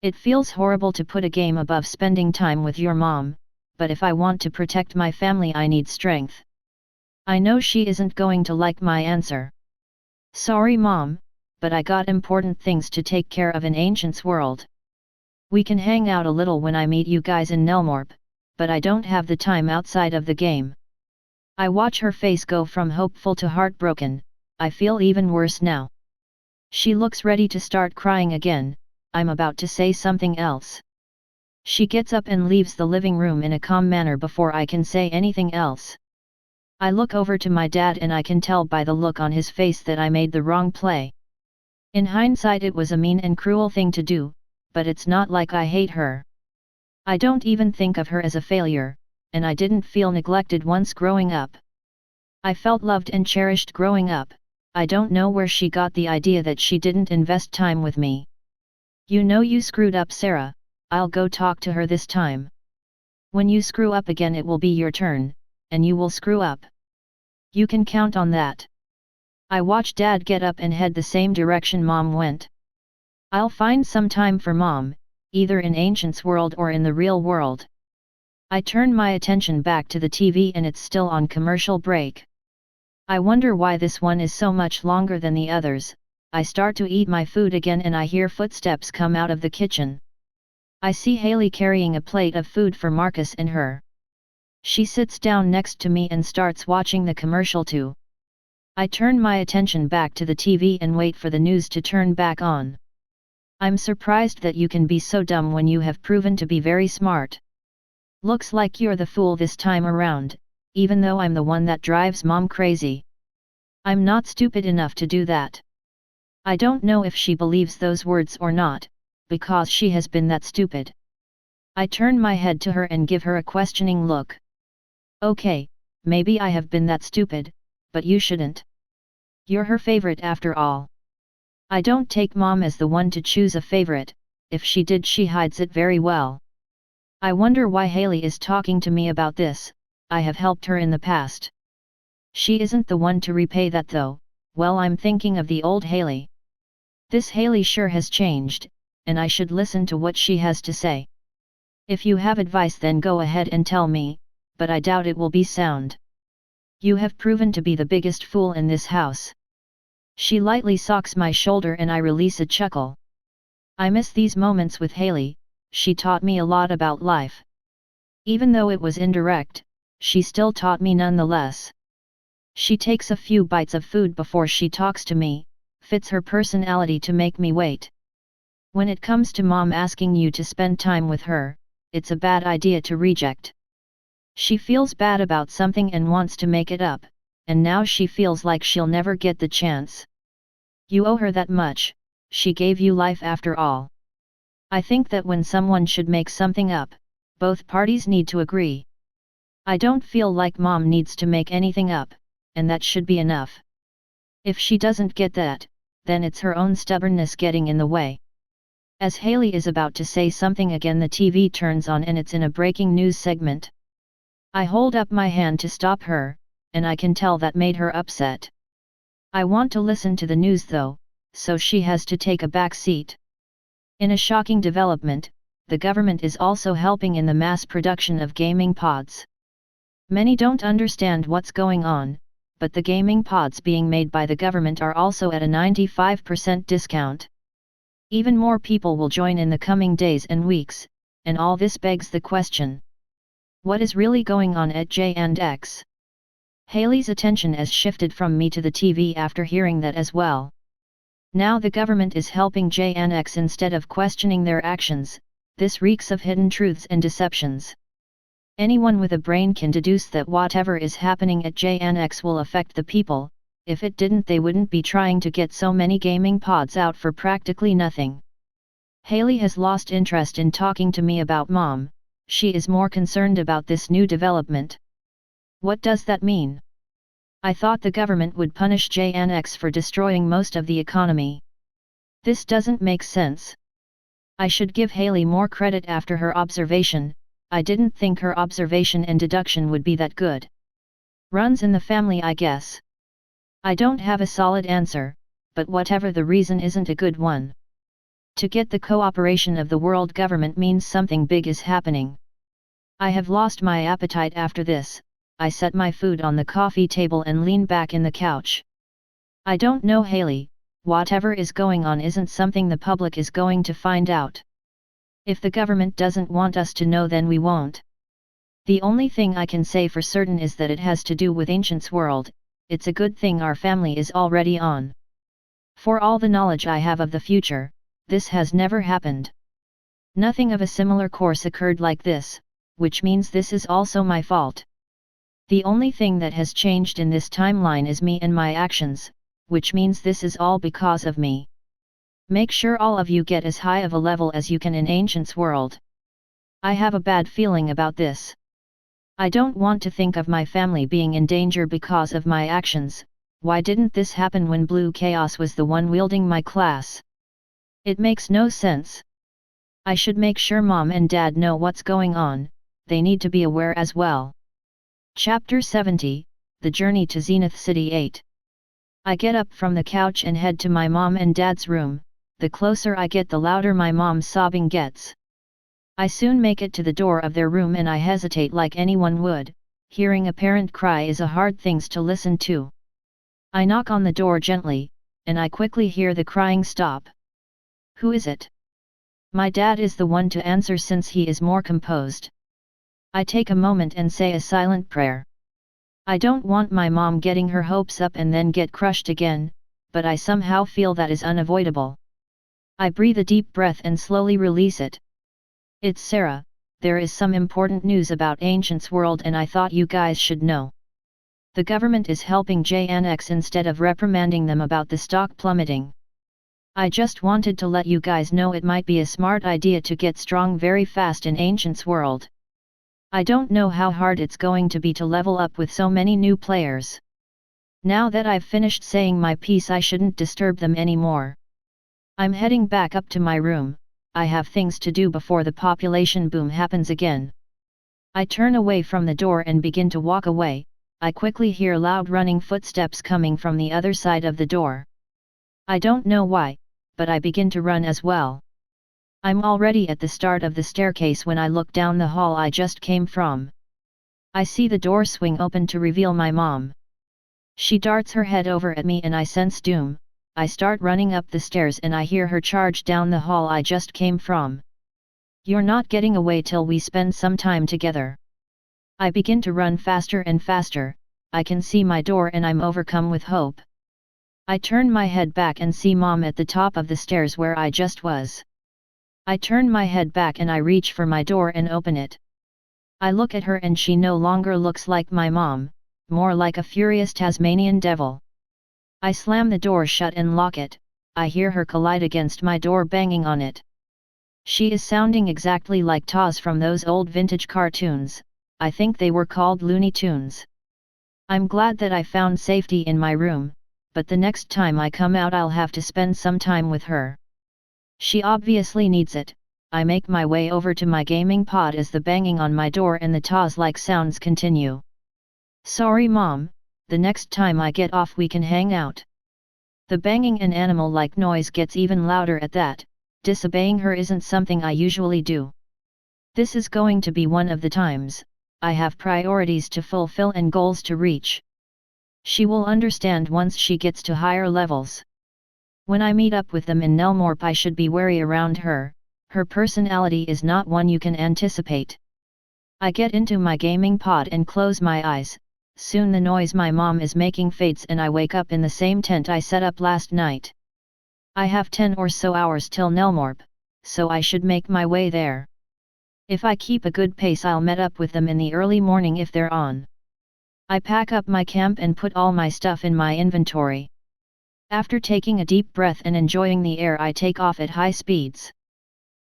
It feels horrible to put a game above spending time with your mom, but if I want to protect my family, I need strength. I know she isn't going to like my answer. Sorry, Mom, but I got important things to take care of in Ancient's world. We can hang out a little when I meet you guys in Nelmorp, but I don't have the time outside of the game. I watch her face go from hopeful to heartbroken. I feel even worse now. She looks ready to start crying again. I'm about to say something else. She gets up and leaves the living room in a calm manner before I can say anything else. I look over to my dad and I can tell by the look on his face that I made the wrong play. In hindsight, it was a mean and cruel thing to do, but it's not like I hate her. I don't even think of her as a failure, and I didn't feel neglected once growing up. I felt loved and cherished growing up. I don't know where she got the idea that she didn't invest time with me. You know you screwed up, Sarah. I'll go talk to her this time. When you screw up again, it will be your turn, and you will screw up. You can count on that. I watch Dad get up and head the same direction Mom went. I'll find some time for Mom, either in Ancient's world or in the real world. I turn my attention back to the TV and it's still on commercial break. I wonder why this one is so much longer than the others. I start to eat my food again and I hear footsteps come out of the kitchen. I see Haley carrying a plate of food for Marcus and her. She sits down next to me and starts watching the commercial too. I turn my attention back to the TV and wait for the news to turn back on. I'm surprised that you can be so dumb when you have proven to be very smart. Looks like you're the fool this time around, even though I'm the one that drives Mom crazy. I'm not stupid enough to do that. I don't know if she believes those words or not, because she has been that stupid. I turn my head to her and give her a questioning look. Okay, maybe I have been that stupid, but you shouldn't. You're her favorite after all. I don't take Mom as the one to choose a favorite. If she did, she hides it very well. I wonder why Haley is talking to me about this. I have helped her in the past. She isn't the one to repay that though. Well, I'm thinking of the old Haley. This Haley sure has changed, and I should listen to what she has to say. If you have advice, then go ahead and tell me, but I doubt it will be sound. You have proven to be the biggest fool in this house. She lightly socks my shoulder and I release a chuckle. I miss these moments with Haley. She taught me a lot about life. Even though it was indirect, she still taught me nonetheless. She takes a few bites of food before she talks to me, fits her personality to make me wait. When it comes to mom asking you to spend time with her, it's a bad idea to reject. She feels bad about something and wants to make it up, and now she feels like she'll never get the chance. You owe her that much, she gave you life after all. I think that when someone should make something up, both parties need to agree. I don't feel like mom needs to make anything up, and that should be enough. If she doesn't get that, then it's her own stubbornness getting in the way. As Haley is about to say something again, the TV turns on and it's in a breaking news segment. I hold up my hand to stop her, and I can tell that made her upset. I want to listen to the news though, so she has to take a back seat. In a shocking development, the government is also helping in the mass production of gaming pods. Many don't understand what's going on, but the gaming pods being made by the government are also at a 95% discount. Even more people will join in the coming days and weeks, and all this begs the question. What is really going on at JNX? Haley's attention has shifted from me to the TV after hearing that as well. Now the government is helping JNX instead of questioning their actions. This reeks of hidden truths and deceptions. Anyone with a brain can deduce that whatever is happening at JNX will affect the people. If it didn't, they wouldn't be trying to get so many gaming pods out for practically nothing. Haley has lost interest in talking to me about mom. She is more concerned about this new development. What does that mean? I thought the government would punish JNX for destroying most of the economy. This doesn't make sense. I should give Haley more credit after her observation. I didn't think her observation and deduction would be that good. Runs in the family, I guess. I don't have a solid answer, but whatever the reason isn't a good one. To get the cooperation of the world government means something big is happening. I have lost my appetite after this. I set my food on the coffee table and lean back in the couch. I don't know, Haley, whatever is going on isn't something the public is going to find out. If the government doesn't want us to know, then we won't. The only thing I can say for certain is that it has to do with Ancient's world. It's a good thing our family is already on. For all the knowledge I have of the future, this has never happened. Nothing of a similar course occurred like this, which means this is also my fault. The only thing that has changed in this timeline is me and my actions, which means this is all because of me. Make sure all of you get as high of a level as you can in Ancient's world. I have a bad feeling about this. I don't want to think of my family being in danger because of my actions. Why didn't this happen when Blue Chaos was the one wielding my class? It makes no sense. I should make sure mom and dad know what's going on. They need to be aware as well. Chapter 70, The Journey to Zenith City 8. I get up from the couch and head to my mom and dad's room. The closer I get, the louder my mom's sobbing gets. I soon make it to the door of their room and I hesitate like anyone would. Hearing a parent cry is a hard thing to listen to. I knock on the door gently, and I quickly hear the crying stop. Who is it? My dad is the one to answer since he is more composed. I take a moment and say a silent prayer. I don't want my mom getting her hopes up and then get crushed again, but I somehow feel that is unavoidable. I breathe a deep breath and slowly release it. It's Sarah. There is some important news about Ancient's world and I thought you guys should know. The government is helping JNX instead of reprimanding them about the stock plummeting. I just wanted to let you guys know it might be a smart idea to get strong very fast in Ancient's world. I don't know how hard it's going to be to level up with so many new players. Now that I've finished saying my piece, I shouldn't disturb them anymore. I'm heading back up to my room. I have things to do before the population boom happens again. I turn away from the door and begin to walk away. I quickly hear loud running footsteps coming from the other side of the door. I don't know why, but I begin to run as well. I'm already at the start of the staircase when I look down the hall I just came from. I see the door swing open to reveal my mom. She darts her head over at me and I sense doom. I start running up the stairs and I hear her charge down the hall I just came from. You're not getting away till we spend some time together. I begin to run faster and faster, I can see my door and I'm overcome with hope. I turn my head back and see Mom at the top of the stairs where I just was. I turn my head back and I reach for my door and open it. I look at her and she no longer looks like my mom, more like a furious Tasmanian devil. I slam the door shut and lock it. I hear her collide against my door banging on it. She is sounding exactly like Taz from those old vintage cartoons, I think they were called Looney Tunes. I'm glad that I found safety in my room, but the next time I come out I'll have to spend some time with her. She obviously needs it. I make my way over to my gaming pod as the banging on my door and the Taz-like sounds continue. Sorry Mom, the next time I get off we can hang out. The banging and animal-like noise gets even louder at that. Disobeying her isn't something I usually do. This is going to be one of the times. I have priorities to fulfill and goals to reach. She will understand once she gets to higher levels. When I meet up with them in Nelmorp I should be wary around her. Her personality is not one you can anticipate. I get into my gaming pod and close my eyes. Soon the noise my mom is making fades and I wake up in the same tent I set up last night. I have 10 or so hours till Nelmorp, so I should make my way there. If I keep a good pace I'll meet up with them in the early morning if they're on. I pack up my camp and put all my stuff in my inventory. After taking a deep breath and enjoying the air I take off at high speeds.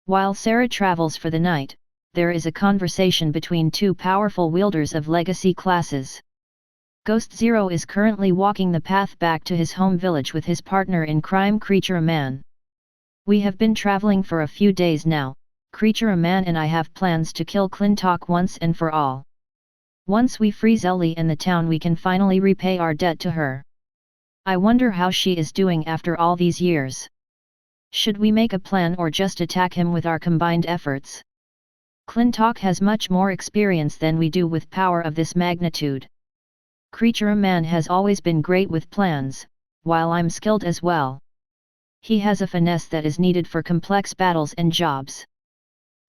While Sarah travels for the night, there is a conversation between two powerful wielders of legacy classes. Ghost Zero is currently walking the path back to his home village with his partner in crime Creature Man. We have been traveling for a few days now. Creature Man and I have plans to kill Clintock once and for all. Once we freeze Ellie and the town we can finally repay our debt to her. I wonder how she is doing after all these years. Should we make a plan or just attack him with our combined efforts? Clintock has much more experience than we do with power of this magnitude. Creature Man has always been great with plans, while I'm skilled as well. He has a finesse that is needed for complex battles and jobs.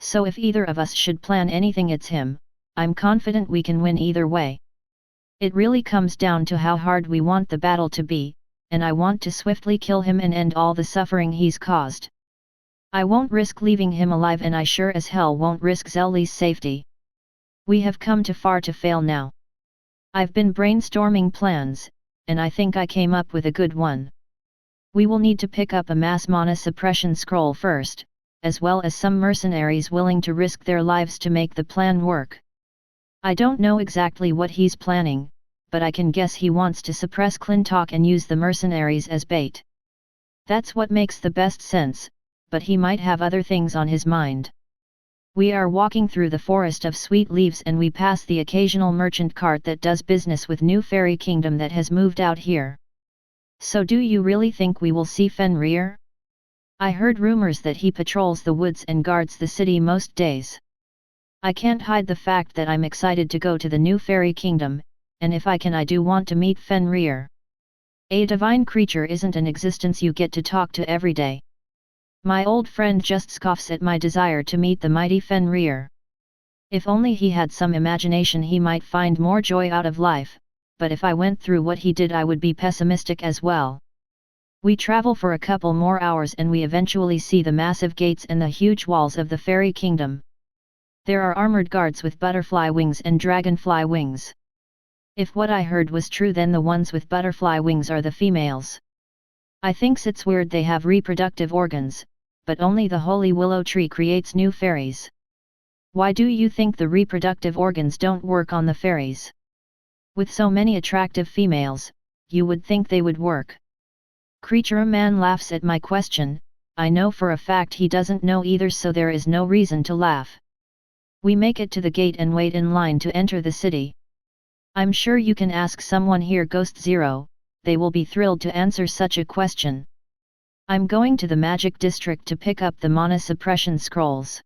So if either of us should plan anything it's him. I'm confident we can win either way. It really comes down to how hard we want the battle to be, and I want to swiftly kill him and end all the suffering he's caused. I won't risk leaving him alive and I sure as hell won't risk Zelly's safety. We have come too far to fail now. I've been brainstorming plans, and I think I came up with a good one. We will need to pick up a mass mana suppression scroll first, as well as some mercenaries willing to risk their lives to make the plan work. I don't know exactly what he's planning, but I can guess he wants to suppress Clintock and use the mercenaries as bait. That's what makes the best sense, but he might have other things on his mind. We are walking through the forest of sweet leaves and we pass the occasional merchant cart that does business with New Fairy Kingdom that has moved out here. So do you really think we will see Fenrir? I heard rumors that he patrols the woods and guards the city most days. I can't hide the fact that I'm excited to go to the New Fairy Kingdom, and if I can I do want to meet Fenrir. A divine creature isn't an existence you get to talk to every day. My old friend just scoffs at my desire to meet the mighty Fenrir. If only he had some imagination he might find more joy out of life, but if I went through what he did I would be pessimistic as well. We travel for a couple more hours and we eventually see the massive gates and the huge walls of the Fairy Kingdom. There are armored guards with butterfly wings and dragonfly wings. If what I heard was true then the ones with butterfly wings are the females. I thinks it's weird they have reproductive organs, but only the holy willow tree creates new fairies. Why do you think the reproductive organs don't work on the fairies? With so many attractive females, you would think they would work. Creature Man laughs at my question. I know for a fact he doesn't know either, so there is no reason to laugh. We make it to the gate and wait in line to enter the city. I'm sure you can ask someone here, Ghost Zero, they will be thrilled to answer such a question. I'm going to the Magic District to pick up the mana suppression scrolls.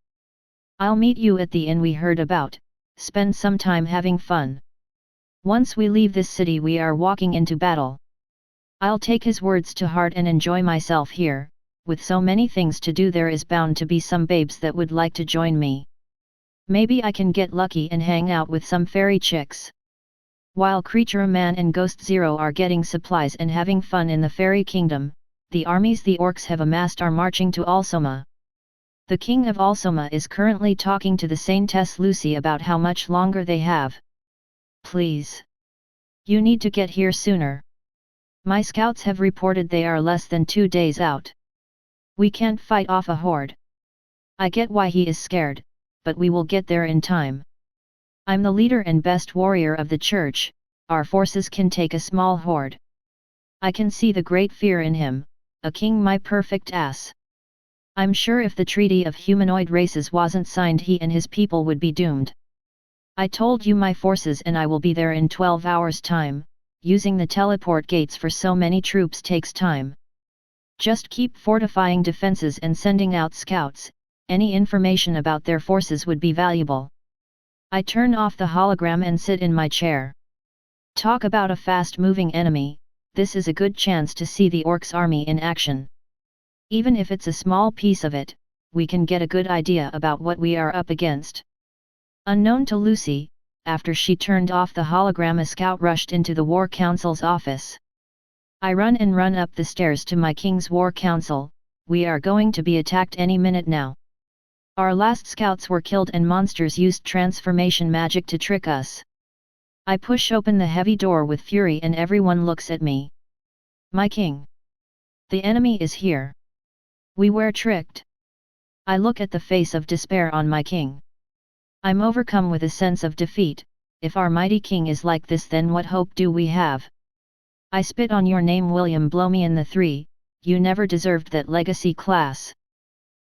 I'll meet you at the inn we heard about, spend some time having fun. Once we leave this city we are walking into battle. I'll take his words to heart and enjoy myself here. With so many things to do, there is bound to be some babes that would like to join me. Maybe I can get lucky and hang out with some fairy chicks. While Creature Man and Ghost Zero are getting supplies and having fun in the fairy kingdom, the armies the orcs have amassed are marching to Alsoma. The king of Alsoma is currently talking to the Saintess Lucy about how much longer they have. Please. You need to get here sooner. My scouts have reported they are less than 2 days out. We can't fight off a horde. I get why he is scared, but we will get there in time. I'm the leader and best warrior of the church, our forces can take a small horde. I can see the great fear in him, a king my perfect ass. I'm sure if the Treaty of Humanoid Races wasn't signed, he and his people would be doomed. I told you my forces and I will be there in 12 hours' time. Using the teleport gates for so many troops takes time. Just keep fortifying defenses and sending out scouts, any information about their forces would be valuable. I turn off the hologram and sit in my chair. Talk about a fast-moving enemy, this is a good chance to see the Orcs army in action. Even if it's a small piece of it, we can get a good idea about what we are up against. Unknown to Lucy, after she turned off the hologram, a scout rushed into the War Council's office. I run up the stairs to my King's War Council. We are going to be attacked any minute now. Our last scouts were killed and monsters used transformation magic to trick us. I push open the heavy door with fury and everyone looks at me. My king. The enemy is here. We were tricked. I look at the face of despair on my king. I'm overcome with a sense of defeat. If our mighty king is like this, then what hope do we have? I spit on your name, William, blow me in the 3, you never deserved that legacy class.